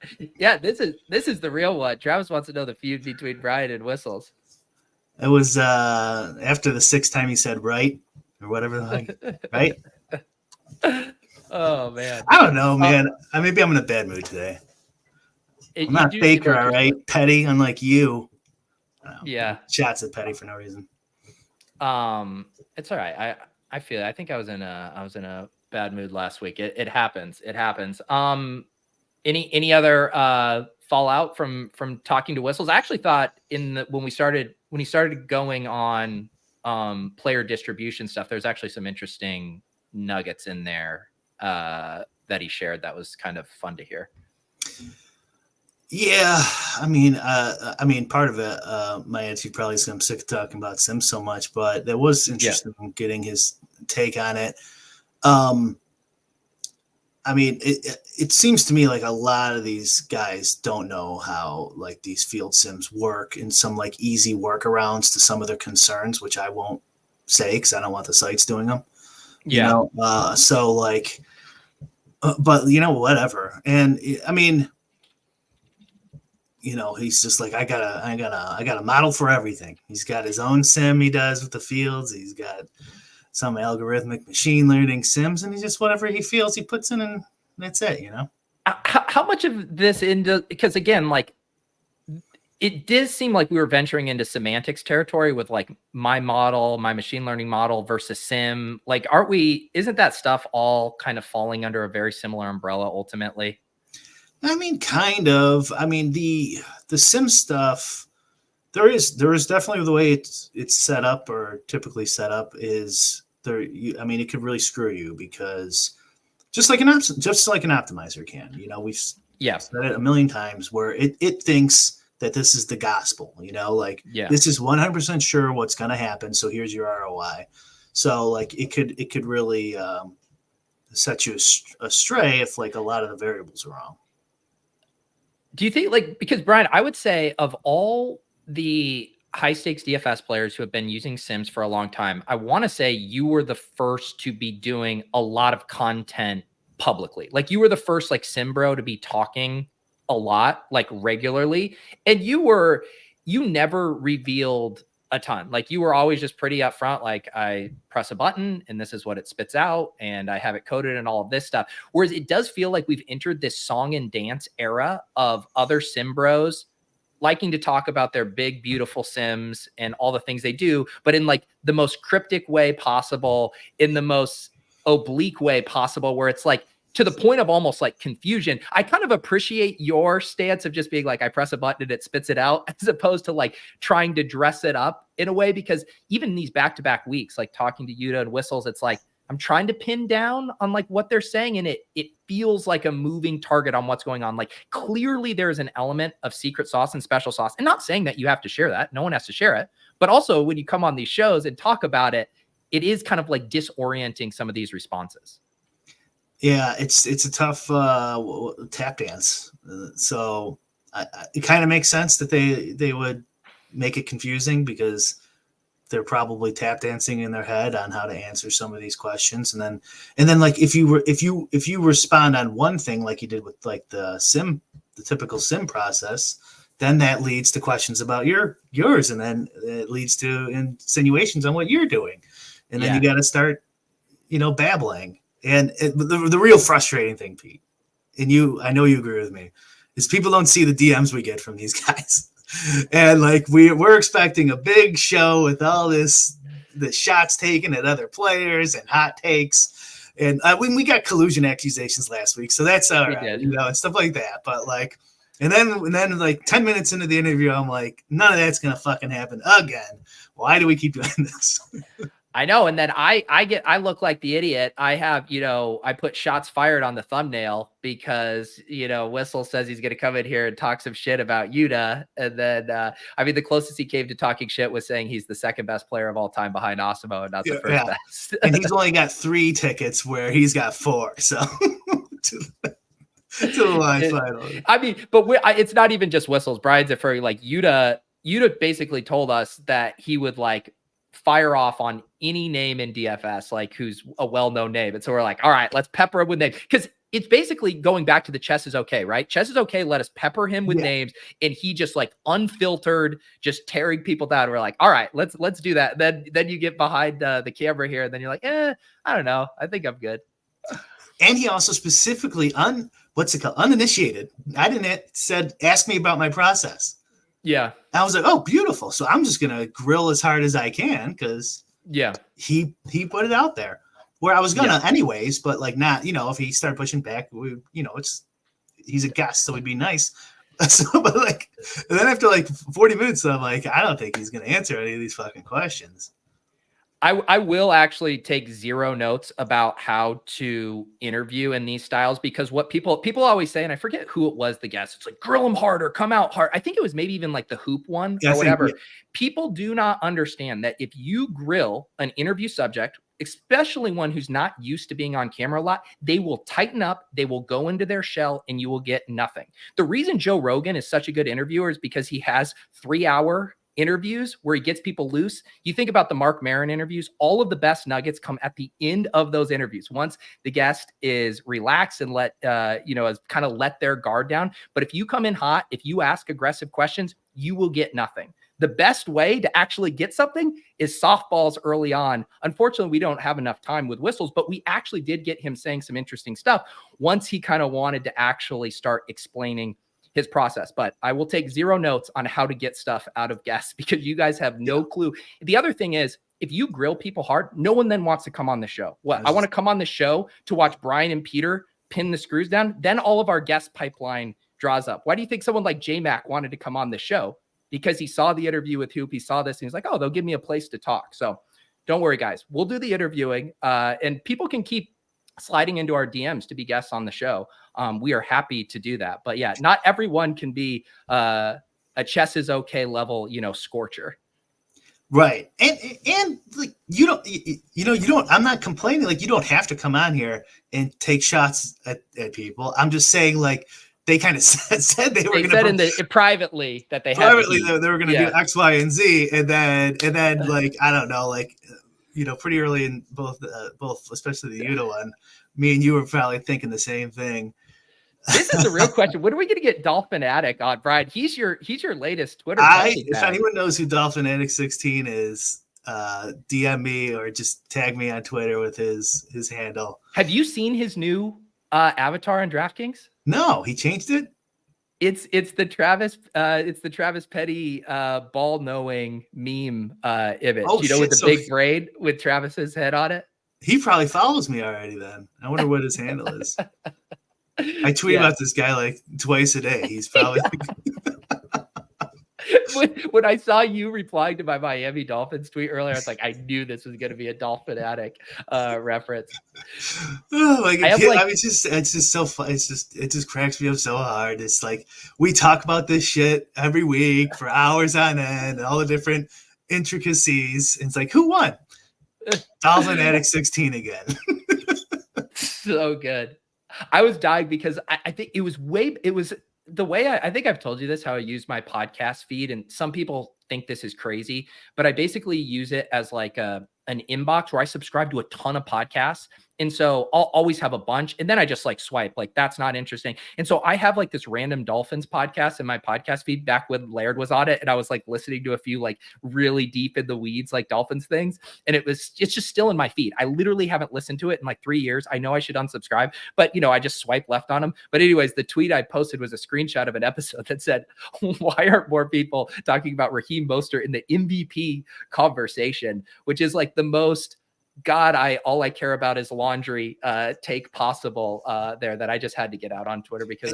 this is the real one. Travis wants to know the feud between Brian and Whistles.
It was after the sixth time he said right or whatever the heck, right?
Oh man,
I don't know, man. Maybe I'm in a bad mood today. I'm not Baker, all right? Petty, unlike you.
Yeah,
shots at Petty for no reason.
It's all right. I feel it. I think I was in a bad mood last week. It happens. It happens. Any other fallout from talking to Whistles? I actually thought when he started going on player distribution stuff, there's actually some interesting nuggets in there that he shared that was kind of fun to hear.
Yeah, I mean, part of it, my answer probably is I'm sick of talking about Sims so much, but that was interesting getting his take on it. I mean, it seems to me like a lot of these guys don't know how like these field sims work and some like easy workarounds to some of their concerns, which I won't say because I don't want the sites doing them.
Yeah.
You know? So like, but you know, whatever. And I mean, you know, he's just like, I got a model for everything. He's got his own sim he does with the fields. He's got some algorithmic machine learning sims, and he just whatever he feels he puts in, and that's it,
How much of this into, because again, like it did seem like we were venturing into semantics territory with like my model, my machine learning model versus sim. Like, isn't that stuff all kind of falling under a very similar umbrella ultimately?
I mean, kind of. I mean, the sim stuff, there is definitely the way it's set up, or typically set up, is there. I mean, it could really screw you, because just like an optimizer can. We've said it a million times, where it thinks that this is the gospel. This is 100% sure what's going to happen. So here's your ROI. So like it could really set you astray if like a lot of the variables are wrong.
Do you think, like, because Brian, I would say of all the high stakes DFS players who have been using sims for a long time, I want to say you were the first to be doing a lot of content publicly. Like you were the first like sim bro to be talking a lot, like regularly. And you never revealed a ton. Like you were always just pretty upfront. Like I press a button and this is what it spits out, and I have it coded and all of this stuff. Whereas it does feel like we've entered this song and dance era of other sim bros liking to talk about their big, beautiful sims and all the things they do, but in like the most cryptic way possible, in the most oblique way possible, where it's like to the point of almost like confusion. I kind of appreciate your stance of just being like, I press a button and it spits it out, as opposed to like trying to dress it up in a way, because even in these back-to-back weeks, like talking to Yuda and Whistles, it's like, I'm trying to pin down on like what they're saying, and it feels like a moving target on what's going on. Like clearly there is an element of secret sauce and special sauce, and not saying that you have to share that. No one has to share it. But also when you come on these shows and talk about it, it is kind of like disorienting some of these responses.
Yeah, it's a tough tap dance. So it kind of makes sense that they would make it confusing, because they're probably tap dancing in their head on how to answer some of these questions. And then like if you respond on one thing, like you did with like the typical sim process, then that leads to questions about yours. And then it leads to insinuations on what you're doing. And then you got to start, babbling. And the real frustrating thing, Pete, and I know you agree with me, is people don't see the DMs we get from these guys. And like we're expecting a big show with all the shots taken at other players and hot takes, and we got collusion accusations last week, so that's all right, and stuff like that. But like, and then like 10 minutes into the interview, I'm like, none of that's gonna fucking happen again. Why do we keep doing this?
I know. And then I look like the idiot. I have, I put shots fired on the thumbnail because, Whistle says he's going to come in here and talk some shit about Yuda. And then, the closest he came to talking shit was saying he's the second best player of all time behind Osimo and not the first best.
And he's only got 3 tickets where he's got 4. So to the live final.
But it's not even just Whistles. Brian's referring like Yuda basically told us that he would like fire off on any name in DFS, like who's a well-known name. And so we're like, all right, let's pepper him with names. Because it's basically going back to the chess is okay, right? Chess is okay. Let us pepper him with names. And he just like unfiltered, just tearing people down. We're like, all right, let's do that. Then you get behind the camera here, and then you're like, I don't know. I think I'm good.
And he also specifically uninitiated. I didn't said, ask me about my process.
Yeah.
I was like, oh, beautiful. So I'm just going to grill as hard as I can, because he put it out there where I was going to anyways, but like not, if he started pushing back, he's a guest, so it'd be nice. So, but like, and then after like 40 minutes, I'm like, I don't think he's going to answer any of these fucking questions.
I will actually take 0 notes about how to interview in these styles, because what people always say, and I forget who it was, the guest, it's like, grill them harder, come out hard. I think it was maybe even like the hoop one or whatever. People do not understand that if you grill an interview subject, especially one who's not used to being on camera a lot, they will tighten up, they will go into their shell, and you will get nothing. The reason Joe Rogan is such a good interviewer is because he has 3-hour interviews where he gets people loose. You think about the Mark Maron interviews, all of the best nuggets come at the end of those interviews. Once the guest is relaxed and has kind of let their guard down. But if you come in hot, if you ask aggressive questions, you will get nothing.
the best way to actually get something is softballs early on. Unfortunately, we don't have enough time with Whistles, but we actually did get him saying some interesting stuff once he kind of wanted to actually start explaining his process. But I will take 0 notes on how to get stuff out of guests because you guys have no clue. The other thing is, if you grill people hard, no one then wants to come on the show. What, I want to come on the show to watch Brian and Peter pin the screws down. Then all of our guest pipeline draws up. Why do you think someone like J-Mac wanted to come on the show? Because he saw the interview with Hoop, he saw this, and he's like, oh, they'll give me a place to talk. So don't worry, guys. We'll do the interviewing, and people can keep sliding into our DMs to be guests on the show. We are happy to do that. But yeah, not everyone can be a chess is okay level, scorcher.
Right. And like, you don't, I'm not complaining. Like, you don't have to come on here and take shots at people. I'm just saying, like, they kind of said they were going
to
privately
that they
were going to do X, Y, and Z, and then like, I don't know, like, pretty early in both, especially the Uda one, me and you were probably thinking the same thing.
This is the real question. When are we going to get Dolphin Addict on, Brian? He's your latest Twitter.
If anyone knows who Dolphin Addict 16 is, DM me or just tag me on Twitter with his handle.
Have you seen his new avatar on DraftKings?
No, he changed it.
It's the Travis Petty ball knowing meme image. With the big braid with Travis's head on it.
He probably follows me already. Then I wonder what his handle is. I tweet about this guy like twice a day. He's probably.
When I saw you replying to my Miami Dolphins tweet earlier, I was like, I knew this was going to be a Dolphin Addict reference.
Oh my god! It's just so fun. It just cracks me up so hard. It's like we talk about this shit every week for hours on end and all the different intricacies. And it's like, who won? Dolphin Addict 16 again.
So good. I was dying because I think it was the way I think I've told you this, how I use my podcast feed, and some people think this is crazy, but I basically use it as like an inbox where I subscribe to a ton of podcasts. And so I'll always have a bunch. And then I just like swipe, like, that's not interesting. And so I have like this random Dolphins podcast in my podcast feed back when Laird was on it. And I was like listening to a few like really deep in the weeds, like Dolphins things. And it's just still in my feed. I literally haven't listened to it in like 3 years. I know I should unsubscribe, but I just swipe left on them. But anyways, the tweet I posted was a screenshot of an episode that said, why aren't more people talking about Raheem Mostert in the MVP conversation, which is like the most all I care about is laundry take possible there that I just had to get out on Twitter because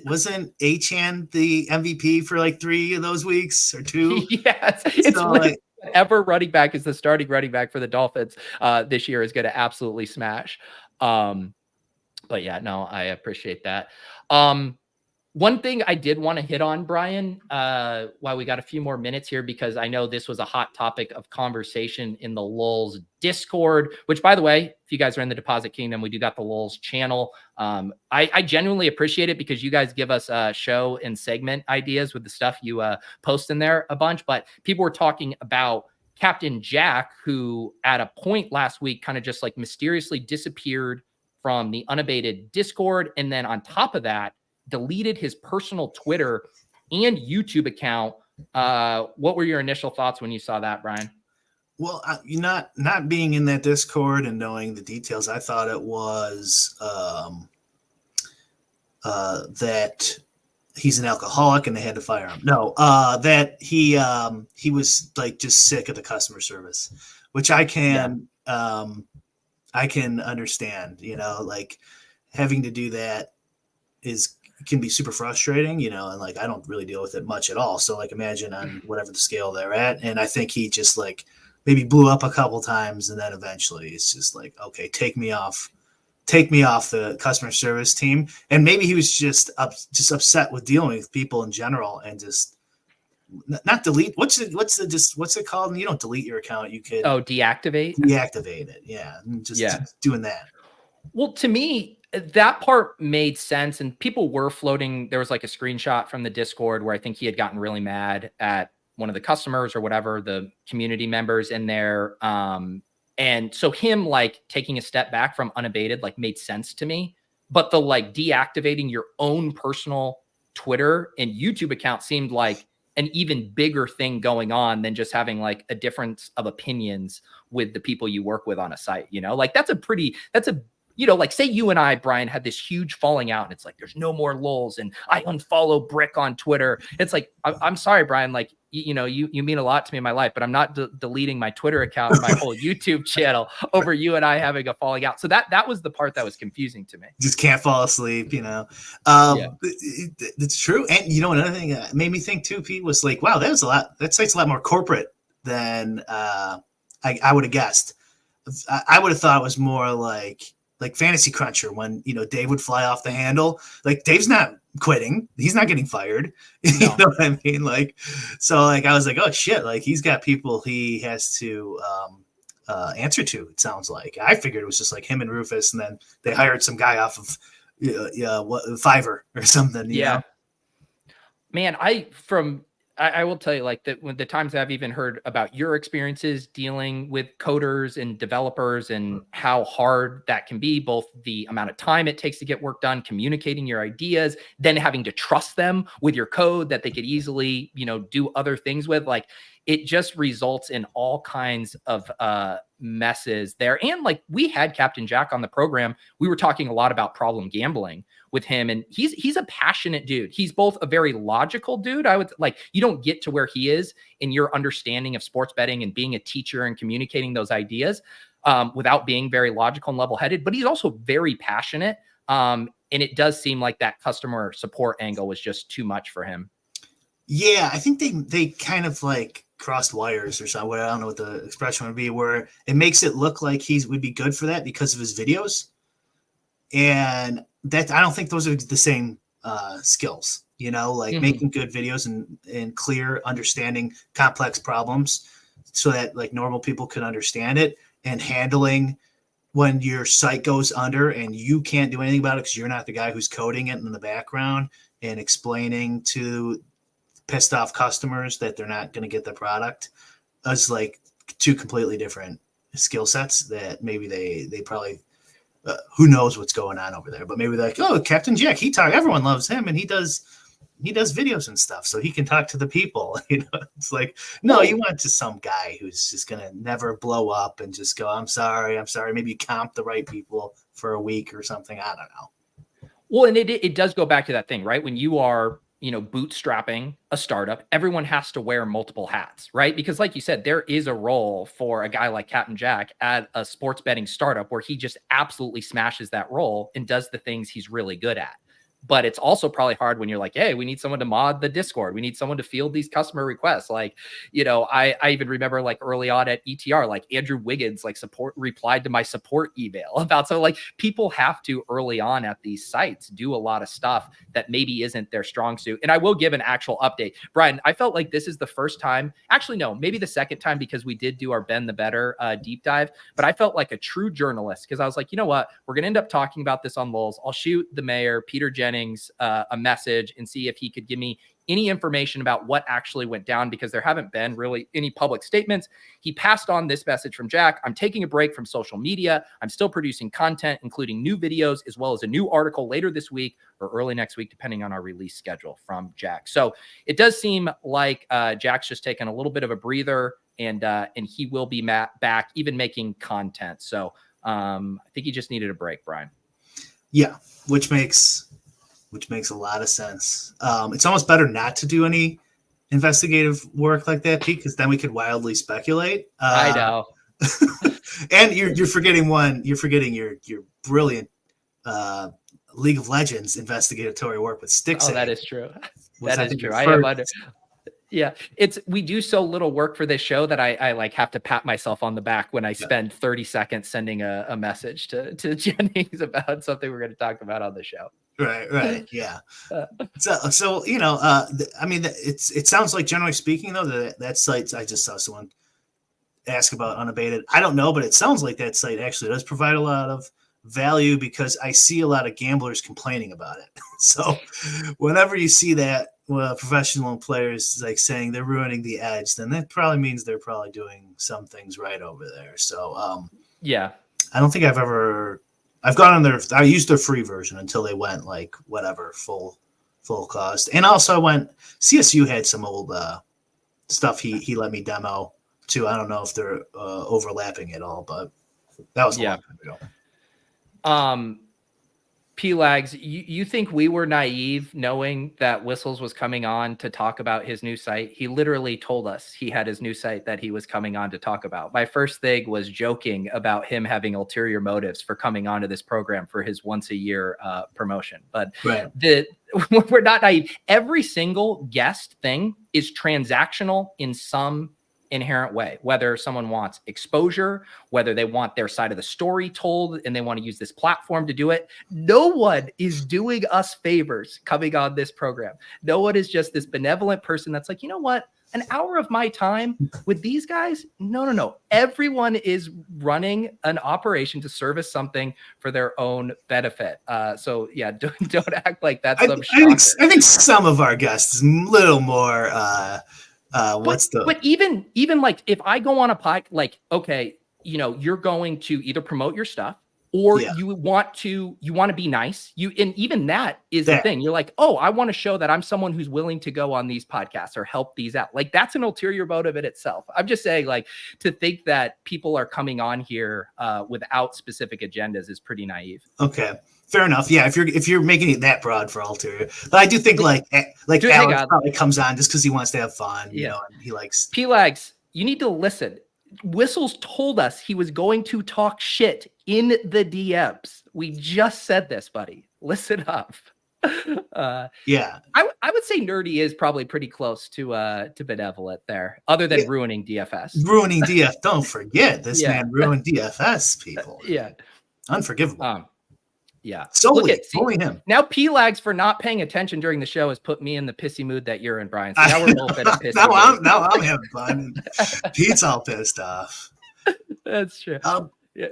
wasn't Achan the MVP for like 3 of those weeks or 2?
Yes, it's like whatever running back is the starting running back for the Dolphins this year is going to absolutely smash. But yeah, no, I appreciate that. One thing I did want to hit on, Brian, while we got a few more minutes here, because I know this was a hot topic of conversation in the Lulz Discord, which, by the way, if you guys are in the Deposit Kingdom, we do got the Lulz channel. I genuinely appreciate it because you guys give us show and segment ideas with the stuff you post in there a bunch. But people were talking about Captain Jack, who at a point last week kind of just like mysteriously disappeared from the Unabated Discord. And then on top of that, deleted his personal Twitter and YouTube account. What were your initial thoughts when you saw that, Brian?
Well, not being in that Discord and knowing the details, I thought it was that he's an alcoholic and they had to fire him. No, that he was like just sick of the customer service, which I can understand. Like having to do that can be super frustrating, and like I don't really deal with it much at all. So like imagine on whatever the scale they're at. And I think he just like maybe blew up a couple times and then eventually it's just like, okay, take me off the customer service team. And maybe he was just upset with dealing with people in general and just not delete. What's it called? You don't delete your account. You could
deactivate
it. Yeah. Just doing that.
Well, to me, that part made sense, and people were floating. There was like a screenshot from the Discord where I think he had gotten really mad at one of the customers or whatever, the community members in there. And so him like taking a step back from Unabated like made sense to me. But the like deactivating your own personal Twitter and YouTube account seemed like an even bigger thing going on than just having like a difference of opinions with the people you work with on a site, you know, like that's a, you know, like say you and I, Brian, had this huge falling out and it's like, there's no more lulls and I unfollow Bric on Twitter. It's like, I'm sorry, Brian, like, you know, you mean a lot to me in my life, but I'm not deleting my Twitter account and my whole YouTube channel over you and I having a falling out. So that was the part that was confusing to me.
Just can't fall asleep, you know. It's true. And you know, another thing that made me think too, Pete, was like, wow, that site's a lot more corporate than I would have guessed. I would have thought it was more like Fantasy Cruncher when, you know, Dave would fly off the handle. Like Dave's not quitting. He's not getting fired. No. You know what I mean? Like, so like, I was like, oh shit. Like he's got people he has to answer to, it sounds like. I figured it was just like him and Rufus, and then they hired some guy off of Fiverr or something. You know?
Man, I will tell you, like, that when the times I've even heard about your experiences dealing with coders and developers and how hard that can be, both the amount of time it takes to get work done, communicating your ideas, then having to trust them with your code that they could easily, you know, do other things with, like, it just results in all kinds of messes there. And like, we had Captain Jack on the program. We were talking a lot about problem gambling with him, and he's a passionate dude. He's both a very logical dude. I would like, you don't get to where he is in your understanding of sports betting and being a teacher and communicating those ideas without being very logical and level-headed, but he's also very passionate. And it does seem like that customer support angle was just too much for him.
Yeah, I think they kind of like crossed wires or something. I don't know what the expression would be, where it makes it look like would be good for that because of his videos. And that, I don't think those are the same skills, you know, like making good videos and clear understanding complex problems so that like normal people can understand it, and handling when your site goes under and you can't do anything about it because you're not the guy who's coding it in the background, and explaining to pissed off customers that they're not going to get the product, is like two completely different skill sets that maybe they probably who knows what's going on over there, but maybe they're like, oh, Captain Jack, everyone loves him and he does videos and stuff, so he can talk to the people. You know, it's like, no, you want just some guy who's just gonna never blow up and just go, I'm sorry, maybe comp the right people for a week or something. I don't know.
Well, and it does go back to that thing, right? When you are, you know, bootstrapping a startup, everyone has to wear multiple hats, right? Because like you said, there is a role for a guy like Captain Jack at a sports betting startup where he just absolutely smashes that role and does the things he's really good at. But it's also probably hard when you're like, hey, we need someone to mod the Discord. We need someone to field these customer requests. Like, you know, I even remember like early on at ETR, like Andrew Wiggins, like replied to my support email about, so like people have to early on at these sites do a lot of stuff that maybe isn't their strong suit. And I will give an actual update. Brian, I felt like this is the first time, actually, no, maybe the second time, because we did do our Ben the Better deep dive, but I felt like a true journalist because I was like, you know what, we're going to end up talking about this on Lulz. I'll shoot the mayor, Peter Jennings, a message and see if he could give me any information about what actually went down, because there haven't been really any public statements. He passed on this message from Jack: I'm taking a break from social media. I'm still producing content, including new videos, as well as a new article later this week or early next week, depending on our release schedule from Jack. So it does seem like Jack's just taking a little bit of a breather, and he will be back, even making content. So I think he just needed a break, Brian.
Yeah, which makes a lot of sense. It's almost better not to do any investigative work like that, Pete, because then we could wildly speculate.
I know.
And you're forgetting one. You're forgetting your brilliant League of Legends investigatory work with Stixxay.
Oh, that is true. That is true. I am under. Yeah, we do so little work for this show that I like have to pat myself on the back when I spend 30 seconds sending a message to Jennings about something we're going to talk about on the show.
Right. Yeah. So you know, I mean, it sounds like, generally speaking, though, that site, I just saw someone ask about Unabated. I don't know, but it sounds like that site actually does provide a lot of value, because I see a lot of gamblers complaining about it. So whenever you see that, professional players like saying they're ruining the edge, then that probably means they're probably doing some things right over there. So
yeah,
I don't think I've gone on I used their free version until they went like whatever full full cost. And also I went, CSU had some old stuff he let me demo too. I don't know if they're overlapping at all, but that was a long time ago.
P-Lags, you think we were naive knowing that Whistles was coming on to talk about his new site? He literally told us he had his new site that he was coming on to talk about. My first thing was joking about him having ulterior motives for coming onto this program for his once a year promotion. But we're not naive. Every single guest thing is transactional in some inherent way, whether someone wants exposure, whether they want their side of the story told and they want to use this platform to do it. No one is doing us favors coming on this program. No one is just this benevolent person that's like, you know what, an hour of my time with these guys? No. Everyone is running an operation to service something for their own benefit. So yeah, don't act like that's some shocker.
I think some of our guests is a little more
but even like if I go on a pod, like, okay, you know, you're going to either promote your stuff or you want to be nice. And even that is the thing. You're like, oh, I want to show that I'm someone who's willing to go on these podcasts or help these out. Like that's an ulterior motive in itself. I'm just saying, like, to think that people are coming on here without specific agendas is pretty naive.
Okay. Fair enough. Yeah, if you're making it that broad for ulterior, but I do think like Alex probably comes on just because he wants to have fun. You know, and he likes
P-Lags. You need to listen. Whistles told us he was going to talk shit in the DMs. We just said this, buddy. Listen up.
Yeah,
I would say nerdy is probably pretty close to benevolent there, other than ruining DFS.
Ruining DF. Don't forget this man ruined DFS people.
Yeah,
unforgivable.
Yeah.
Solely him.
Now P-Lags for not paying attention during the show has put me in the pissy mood that you're in, Brian. So now we're both in a pissy mood.
Now I'm having fun. Pete's all pissed off.
That's true.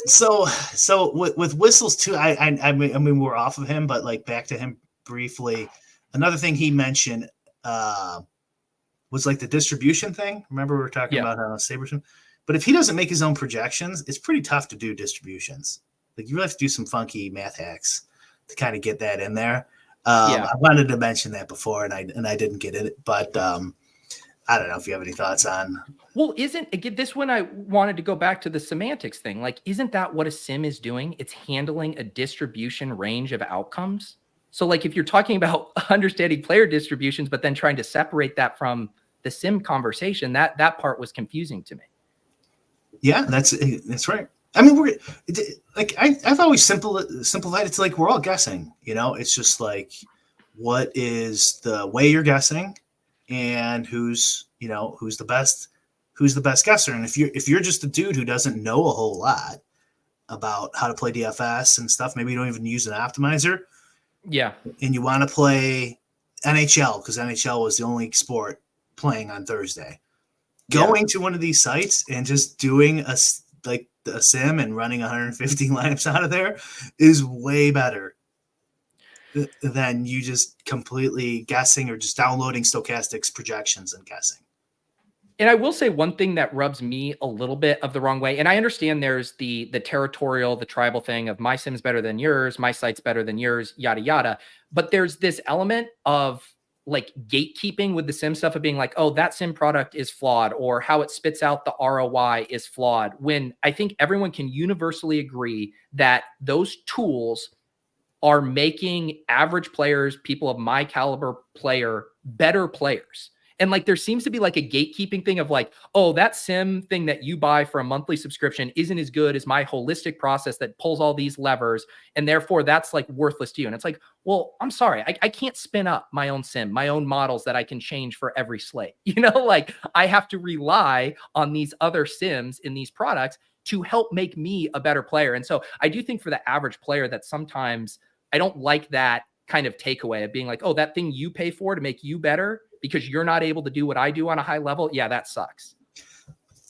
So with Whistles too, I mean we're off of him, but like back to him briefly. Another thing he mentioned was like the distribution thing. Remember we were talking about Saberson? But if he doesn't make his own projections, it's pretty tough to do distributions. Like you really have to do some funky math hacks to kind of get that in there. I wanted to mention that before, and I didn't get it, but I don't know if you have any thoughts on.
Well, this one I wanted to go back to the semantics thing. Like, isn't that what a sim is doing? It's handling a distribution range of outcomes. So, like, if you're talking about understanding player distributions, but then trying to separate that from the sim conversation, that part was confusing to me.
Yeah, that's right. I mean, I've always simplified it to like we're all guessing. You know, it's just like what is the way you're guessing, and who's the best guesser. And if you're just a dude who doesn't know a whole lot about how to play DFS and stuff, maybe you don't even use an optimizer.
Yeah, and
you want to play NHL because NHL was the only sport playing on Thursday. Going to one of these sites and just doing a sim and running 150 lineups out of there is way better than you just completely guessing or just downloading stochastics projections and guessing.
And I will say one thing that rubs me a little bit of the wrong way. And I understand there's the territorial, the tribal thing of my sim's better than yours, my site's better than yours, yada, yada. But there's this element of like gatekeeping with the sim stuff of being like, oh, that sim product is flawed, or how it spits out the ROI is flawed, when I think everyone can universally agree that those tools are making average players, people of my caliber player, better players. And like, there seems to be like a gatekeeping thing of like, oh, that sim thing that you buy for a monthly subscription isn't as good as my holistic process that pulls all these levers. And therefore that's like worthless to you. And it's like, well, I'm sorry. I can't spin up my own sim, my own models that I can change for every slate. You know, like I have to rely on these other sims in these products to help make me a better player. And so I do think for the average player that sometimes I don't like that kind of takeaway of being like, oh, that thing you pay for to make you better because you're not able to do what I do on a high level. Yeah, that sucks.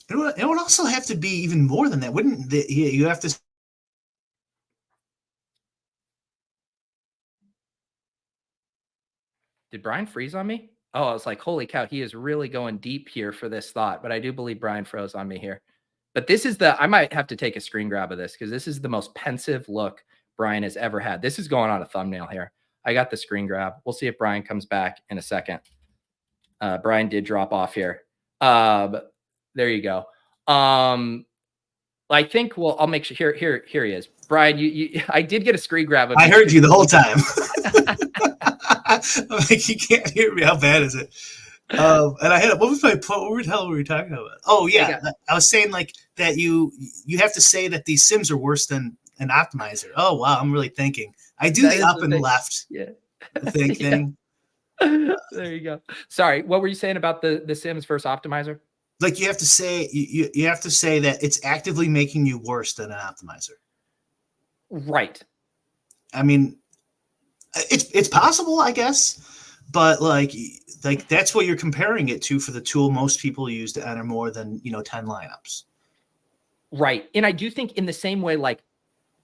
It would also have to be even more than that, wouldn't it? You have to.
Did Brian freeze on me? Oh, I was like, holy cow, he is really going deep here for this thought. But I do believe Brian froze on me here. But this is I might have to take a screen grab of this because this is the most pensive look Brian has ever had. This is going on a thumbnail here. I got the screen grab. We'll see if Brian comes back in a second. Brian did drop off here. There you go. I think I'll make sure here he is. Brian, I did get a screen grab of
I heard you the whole time. I'm like, you can't hear me. How bad is it? And I had what the hell were we talking about? Oh yeah, I was saying like that you have to say that these sims are worse than an optimizer. Oh wow, I'm really thinking. I do the up and left thing.
There you go. Sorry, what were you saying about the sims versus optimizer?
Like you have to say you have to say that it's actively making you worse than an optimizer.
Right.
I mean, it's possible, I guess, but like that's what you're comparing it to for the tool most people use to enter more than 10 lineups. Right.
And I do think in the same way, like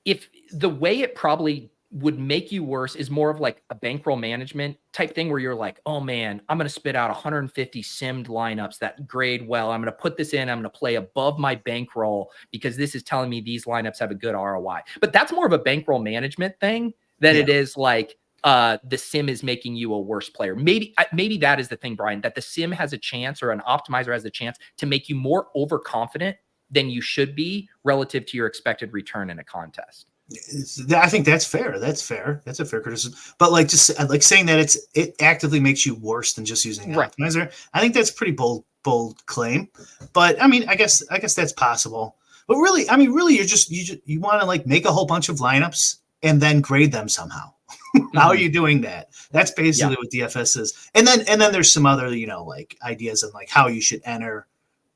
if the way it probably would make you worse is more of like a bankroll management type thing where you're like, oh man, I'm going to spit out 150 simmed lineups that grade well. I'm going to put this in. I'm going to play above my bankroll because this is telling me these lineups have a good ROI. But that's more of a bankroll management thing than it is like the sim is making you a worse player. Maybe that is the thing, Brian, that the sim has a chance or an optimizer has a chance to make you more overconfident than you should be relative to your expected return in a contest.
I think that's fair. That's fair. That's a fair criticism. But like just like saying that it actively makes you worse than just using an optimizer. I think that's pretty bold claim. But I mean, I guess that's possible. But really, I mean, really, you want to like make a whole bunch of lineups and then grade them somehow. How are you doing that? That's basically what DFS is. And then there's some other like ideas of like how you should enter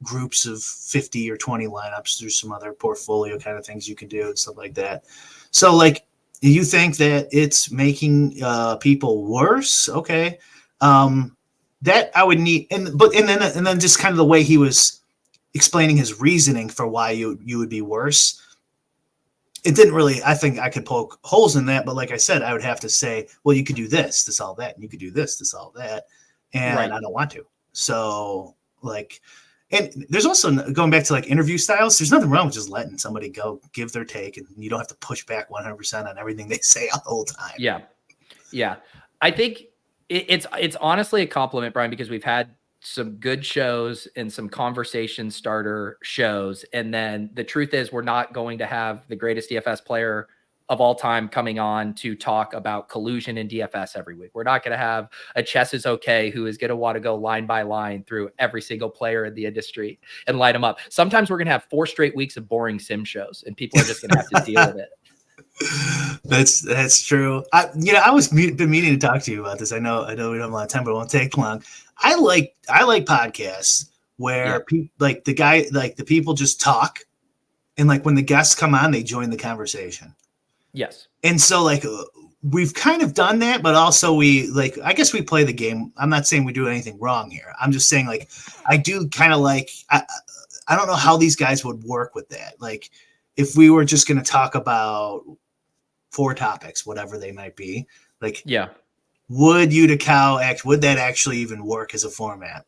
groups of 50 or 20 lineups. There's some other portfolio kind of things you can do and stuff like that. So like, you think that it's making people worse? Okay. That I would need, and then just kind of the way he was explaining his reasoning for why you would be worse. It didn't really, I think I could poke holes in that, but like I said, I would have to say, well, you could do this to solve that, and you could do this to solve that. And I don't want to. So like, and there's also going back to like interview styles. There's nothing wrong with just letting somebody go give their take, and you don't have to push back 100% on everything they say all the whole time.
Yeah. Yeah. I think it's honestly a compliment, Brian, because we've had some good shows and some conversation starter shows. And then the truth is we're not going to have the greatest DFS player of all time coming on to talk about collusion in DFS every week. We're not going to have a Chess is Okay who is going to want to go line by line through every single player in the industry and light them up. Sometimes we're going to have 4 straight weeks of boring sim shows, and people are just going to have to deal with it.
That's true. I was been meaning to talk to you about this. I know we don't have a lot of time, but it won't take long. I like podcasts where the people just talk, and like when the guests come on, they join the conversation.
Yes. And
so like we've kind of done that, but also I guess we play the game. I'm not saying we do anything wrong here. I'm just saying like I do kind of like I don't know how these guys would work with that. Like if we were just going to talk about 4 topics, whatever they might be, like would Youdacao would that actually even work as a format?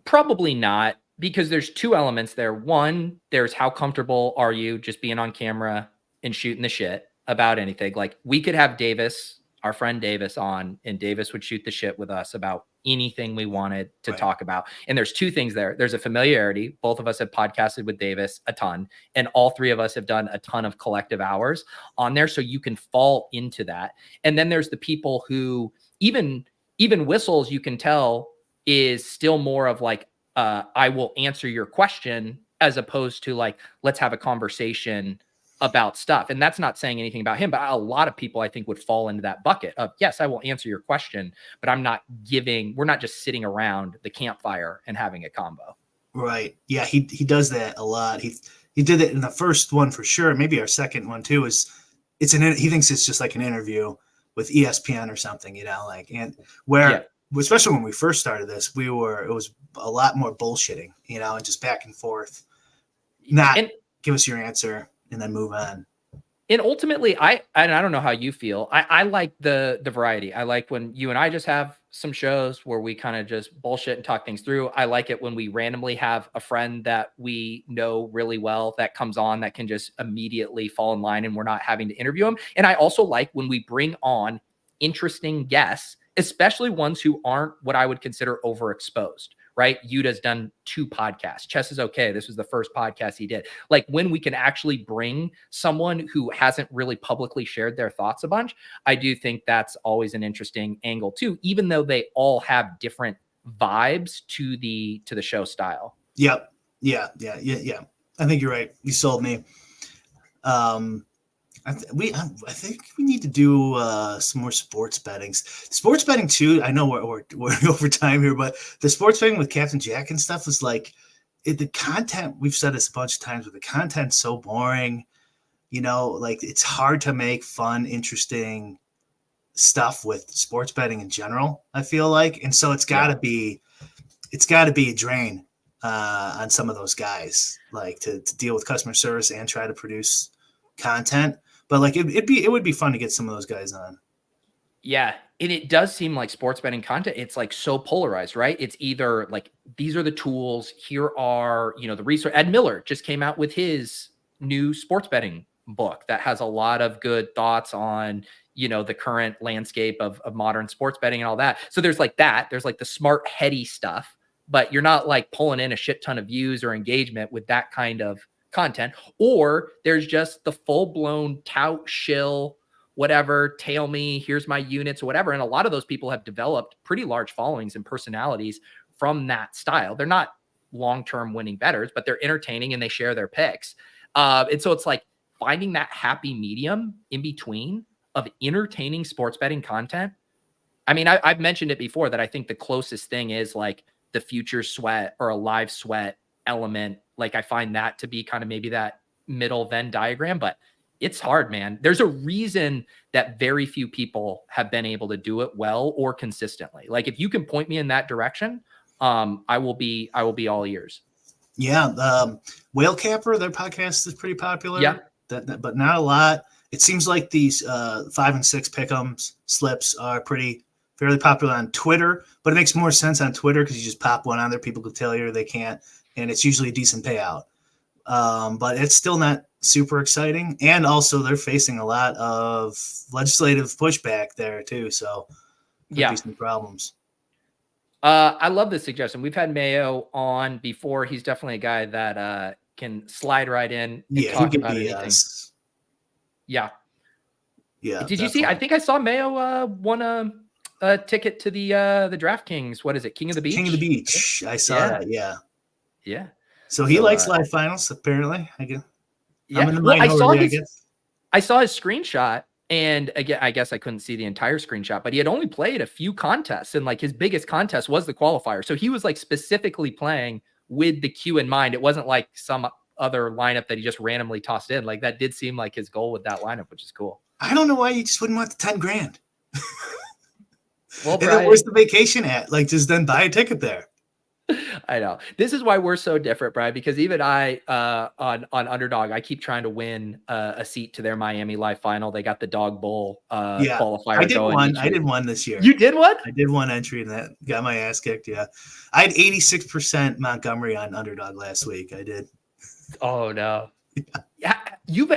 Probably not, because there's 2 elements there. One, there's how comfortable are you just being on camera and shooting the shit about anything. Like we could have Davis, our friend Davis, on, and Davis would shoot the shit with us about anything we wanted to talk about. And there's 2 things there. There's a familiarity. Both of us have podcasted with Davis a ton, and all 3 of us have done a ton of collective hours on there. So you can fall into that. And then there's the people who even Whistles, you can tell, is still more of like, I will answer your question, as opposed to like, let's have a conversation about stuff. And that's not saying anything about him, but a lot of people I think would fall into that bucket of, yes, I will answer your question, but we're not just sitting around the campfire and having a combo.
Right. Yeah. He does that a lot. He did it in the first one for sure. Maybe our second one too he thinks it's just like an interview with ESPN or something, and where, especially when we first started this, it was a lot more bullshitting, and just back and forth, give us your answer and then move on.
And ultimately, I don't know how you feel. I like the variety. I like when you and I just have some shows where we kind of just bullshit and talk things through. I like it when we randomly have a friend that we know really well that comes on that can just immediately fall in line and we're not having to interview them. And I also like when we bring on interesting guests, especially ones who aren't what I would consider overexposed. Right? Yuda's done 2 podcasts. Chess is okay. This was the first podcast he did. Like when we can actually bring someone who hasn't really publicly shared their thoughts a bunch, I do think that's always an interesting angle too, even though they all have different vibes to the show style.
Yep. Yeah. I think you're right. You sold me. I think we need to do some more sports bettings. Sports betting too. I know we're over time here, but the sports betting with Captain Jack and stuff was like the content. We've said this a bunch of times, but the content's so boring. Like it's hard to make fun, interesting stuff with sports betting in general. I feel like, and so it's got to be a drain on some of those guys, like to deal with customer service and try to produce content. But like it would be fun to get some of those guys on.
Yeah. And it does seem like sports betting content, it's like so polarized, right? It's either like, these are the tools, here are, the research. Ed Miller just came out with his new sports betting book that has a lot of good thoughts on, the current landscape of modern sports betting and all that. So there's like that, there's like the smart, heady stuff, but you're not like pulling in a shit ton of views or engagement with that kind of content. Or there's just the full-blown tout shill, whatever, tail me, here's my units or whatever. And a lot of those people have developed pretty large followings and personalities from that style. They're not long-term winning bettors, but they're entertaining and they share their picks. And so it's like finding that happy medium in between of entertaining sports betting content. I mean, I've mentioned it before that I think the closest thing is like the future sweat or a live sweat element. Like I find that to be kind of maybe that middle Venn diagram, but it's hard, man. There's a reason that very few people have been able to do it well or consistently. Like if you can point me in that direction, I will be all ears.
Yeah. Whale Capper, their podcast is pretty popular.
Yeah.
But not a lot. It seems like these 5 and 6 pick'ems slips are fairly popular on Twitter, but it makes more sense on Twitter because you just pop one on there. People can tell you or they can't. And it's usually a decent payout. But it's still not super exciting. And also they're facing a lot of legislative pushback there too. So there'll be some problems.
I love this suggestion. We've had Mayo on before. He's definitely a guy that can slide right in and talk about anything. Yeah.
Yeah.
Did you see? I think I saw Mayo won a ticket to the DraftKings. What is it? King of the Beach?
King of the Beach. I saw that. Yeah.
Yeah.
So he likes live finals, apparently. I guess.
Yeah.
I'm in the minority,
I saw his screenshot, and again, I guess I couldn't see the entire screenshot, but he had only played a few contests, and like his biggest contest was the qualifier. So he was like specifically playing with the Q in mind. It wasn't like some other lineup that he just randomly tossed in. Like that did seem like his goal with that lineup, which is cool.
I don't know why you just wouldn't want the 10 grand.
Well,
and then where's the vacation at? Like, just then buy a ticket there.
I know. This is why we're so different, Brian, because even I, on Underdog, I keep trying to win a seat to their Miami Live final. They got the Dog Bowl qualifier.
I did one this year.
You did one?
I did one entry in that. Got my ass kicked, yeah. I had 86% Montgomery on Underdog last week. I did.
Oh, no. Yeah.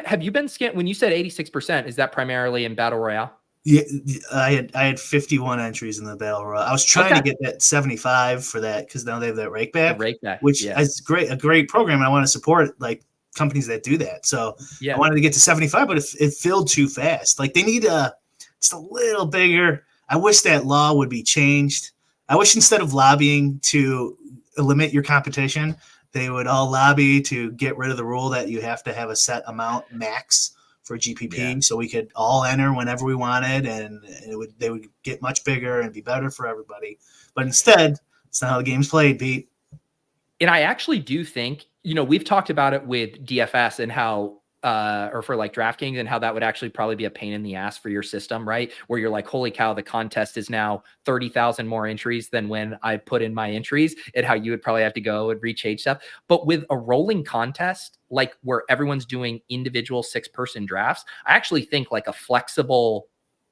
Have you been scanned? When you said 86%, is that primarily in Battle Royale?
Yeah, I had 51 entries in the Battle Royale. I was trying to get that 75 for that because now they have that rake back, which is a great program. I want to support like companies that do that. So I wanted to get to 75, but it filled too fast. Like they need just a little bigger. I wish that law would be changed. I wish instead of lobbying to limit your competition, they would all lobby to get rid of the rule that you have to have a set amount max for GPP, so we could all enter whenever we wanted, and they would get much bigger and be better for everybody. But instead, it's not how the game's played, Pete.
And I actually do think, we've talked about it with DFS and how or for like DraftKings, and how that would actually probably be a pain in the ass for your system, right? Where you're like, holy cow, the contest is now 30,000 more entries than when I put in my entries, and how you would probably have to go and rechange stuff. But with a rolling contest, like where everyone's doing individual 6-person drafts, I actually think like a flexible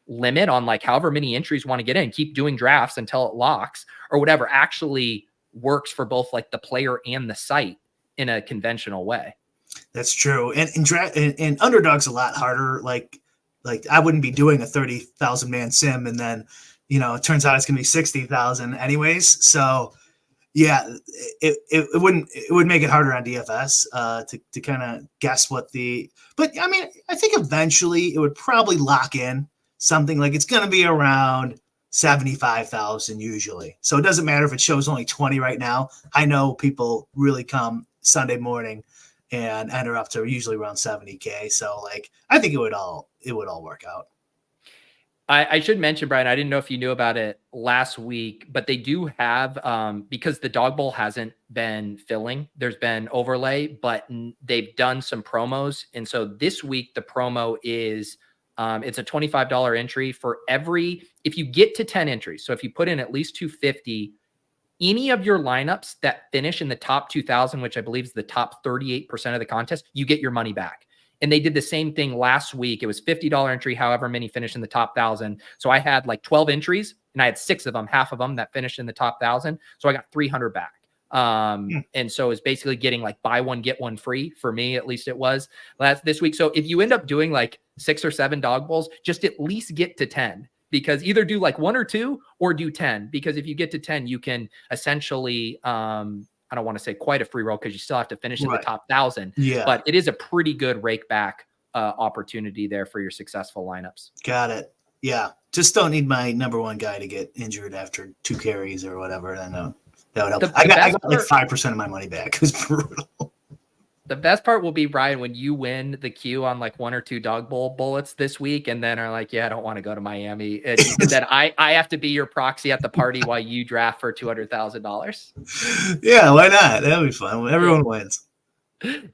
limit on like however many entries want to get in, keep doing drafts until it locks or whatever, actually works for both like the player and the site in a conventional way.
That's true. And Underdog's a lot harder. Like I wouldn't be doing a 30,000 man sim, and then, it turns out it's going to be 60,000 anyways. So yeah, it would make it harder on DFS to kind of guess but I mean, I think eventually it would probably lock in something like it's going to be around 75,000 usually. So it doesn't matter if it shows only 20 right now. I know people really come Sunday morning and enter up to usually around 70K. So like, I think it would all work out.
I should mention, Brian, I didn't know if you knew about it last week, but they do have, because the dog bowl hasn't been filling, there's been overlay, but they've done some promos. And so this week the promo is, it's a $25 entry for if you get to 10 entries. So if you put in at least 250, any of your lineups that finish in the top 2,000, which I believe is the top 38% of the contest, you get your money back. And they did the same thing last week. It was $50 entry, however many finished in the top 1,000. So I had like 12 entries and I had 6 of them, half of them that finished in the top 1,000. So I got 300 back. And so it's basically getting like buy one, get one free for me. At least it was this week. So if you end up doing like 6 or 7 dog bowls, just at least get to 10, because either do like 1 or 2 or do 10, because if you get to 10, you can essentially, I don't want to say quite a free roll because you still have to finish in the top 1,000. Yeah. But it is a pretty good rake back opportunity there for your successful lineups.
Got it. Yeah. Just don't need my number one guy to get injured after 2 carries or whatever. I know that would help. I got like 5% of my money back. It was brutal.
The best part will be, Brian, when you win the queue on like 1 or 2 dog bowl bullets this week and then are like, yeah, I don't want to go to Miami. And then I have to be your proxy at the party while you draft for $200,000.
Yeah, why not? That'll be fun. Everyone wins.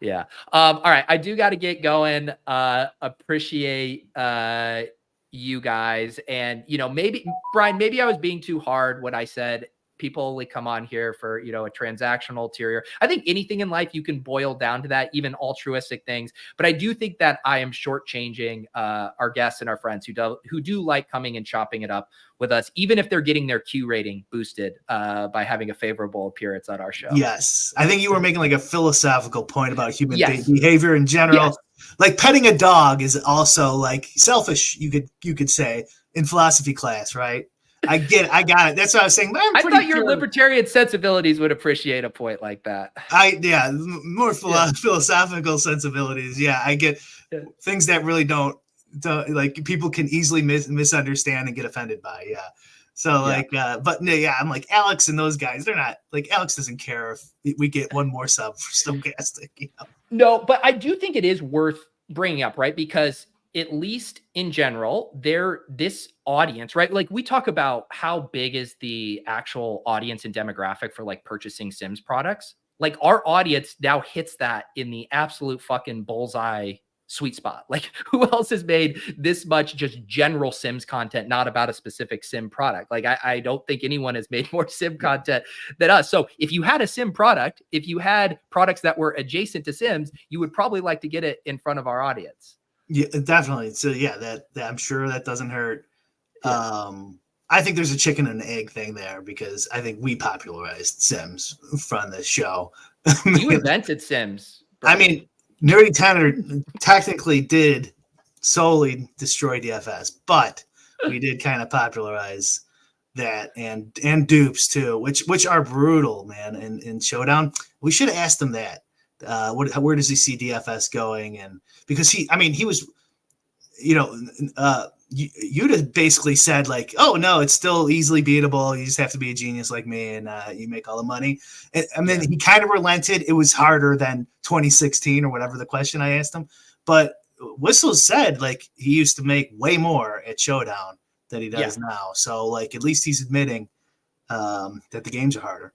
Yeah. All right. I do got to get going. Appreciate you guys. And, maybe, Brian, maybe I was being too hard when I said people only come on here for, a transactional ulterior. I think anything in life you can boil down to that, even altruistic things. But I do think that I am shortchanging our guests and our friends who do like coming and chopping it up with us, even if they're getting their Q rating boosted by having a favorable appearance on our show.
Yes. I think you were making like a philosophical point about human behavior in general. Yes. Like petting a dog is also like selfish, you could say, in philosophy class, right? I got it. That's what I was saying.
I thought your libertarian sensibilities would appreciate a point like that.
More philosophical sensibilities. Yeah, I get things that really don't like people can easily misunderstand and get offended by. Yeah. So I'm like Alex and those guys. They're not like Alex doesn't care if we get one more sub for Stochastic.
No, but I do think it is worth bringing up, right? Because at least in general, this audience, right? Like we talk about how big is the actual audience and demographic for like purchasing Sims products. Like our audience now hits that in the absolute fucking bullseye sweet spot. Like who else has made this much just general Sims content, not about a specific Sim product? Like I don't think anyone has made more Sim content than us. So if you had a Sim product, if you had products that were adjacent to Sims, you would probably like to get it in front of our audience.
Yeah, definitely. So yeah, that I'm sure that doesn't hurt. Yeah. I think there's a chicken and egg thing there because I think we popularized Sims from this show.
You invented Sims.
Bro. I mean, Nerdy Tanner technically did solely destroy DFS, but we did kind of popularize that and dupes too, which are brutal, man. In Showdown, we should have asked him that. Where does he see DFS going? And because he was, Yuda basically said like, oh no, it's still easily beatable. You just have to be a genius like me, and you make all the money. And then he kind of relented. It was harder than 2016 or whatever the question I asked him. But Whistle said like he used to make way more at Showdown than he does now. So like at least he's admitting that the games are harder.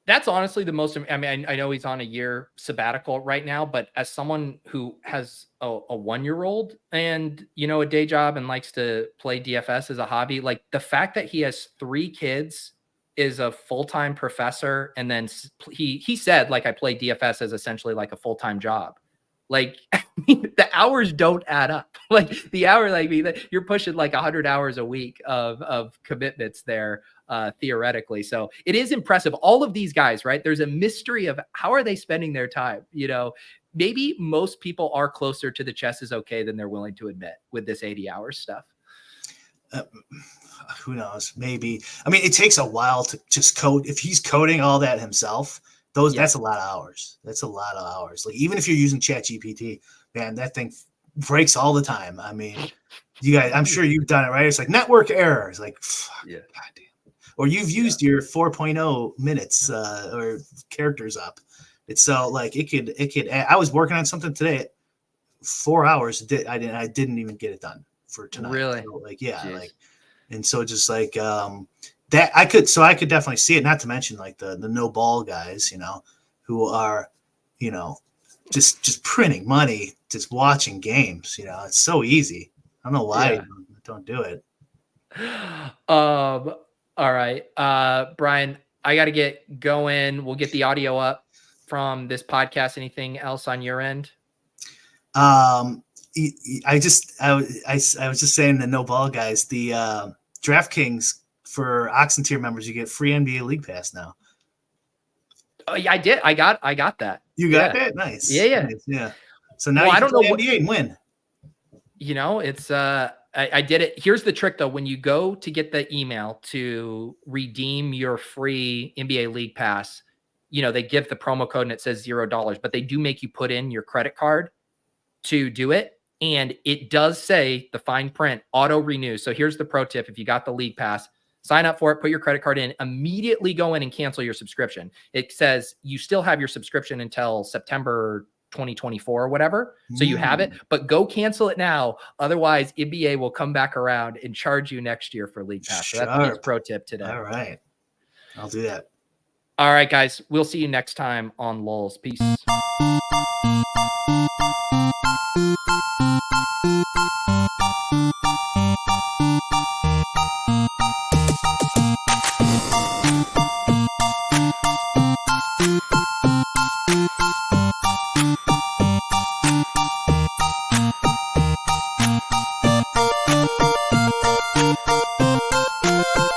That's honestly the most. I mean, I know he's on a year sabbatical right now, but as someone who has a 1-year-old and, you know, a day job and likes to play DFS as a hobby, like the fact that he has 3 kids, is a full-time professor, and then he said, like, I play DFS as essentially like a full-time job. Like, I mean, the hours don't add up. Like the hour, like you're pushing like 100 hours a week of commitments there, theoretically. So it is impressive. All of these guys, right? There's a mystery of how are they spending their time? You know, maybe most people are closer to the chess is okay than they're willing to admit with this 80 hours stuff.
Who knows? Maybe. I mean, it takes a while to just code. If he's coding all that himself, that's a lot of hours. That's a lot of hours. Like, even if you're using ChatGPT, man, that thing breaks all the time. I mean, you guys, I'm sure you've done it, right? It's like network error. It's like, fuck,
yeah,
goddamn. Or you've used your 4.0 minutes or characters up. It's so like it could. I was working on something today, 4 hours. I didn't even get it done for tonight.
Really?
So, like, yeah,
Jeez.
like. And so just like that, I could definitely see it. Not to mention like the no ball guys, you know, who are, you know, just printing money, just watching games. You know, it's so easy. I don't know why you don't do it.
All right, Brian, I got to get going. We'll get the audio up from this podcast. Anything else on your end?
I was just saying the no ball guys, the DraftKings for Oxen tier members, you get free NBA League Pass now.
Oh yeah, I did. I got that.
You got that? Nice.
Yeah.
Nice. Yeah. So now you can play NBA and win.
You know, it's I did it. Here's the trick though. When you go to get the email to redeem your free NBA League Pass, you know, they give the promo code and it says $0, but they do make you put in your credit card to do it. And it does say the fine print auto renew. So here's the pro tip. If you got the League Pass, sign up for it, put your credit card in, immediately go in and cancel your subscription. It says you still have your subscription until September 2024 or whatever. So you have it, but go cancel it now. Otherwise, NBA will come back around and charge you next year for League Pass. So that's his pro tip today.
All right. I'll do that.
All right, guys. We'll see you next time on Lulz. Peace.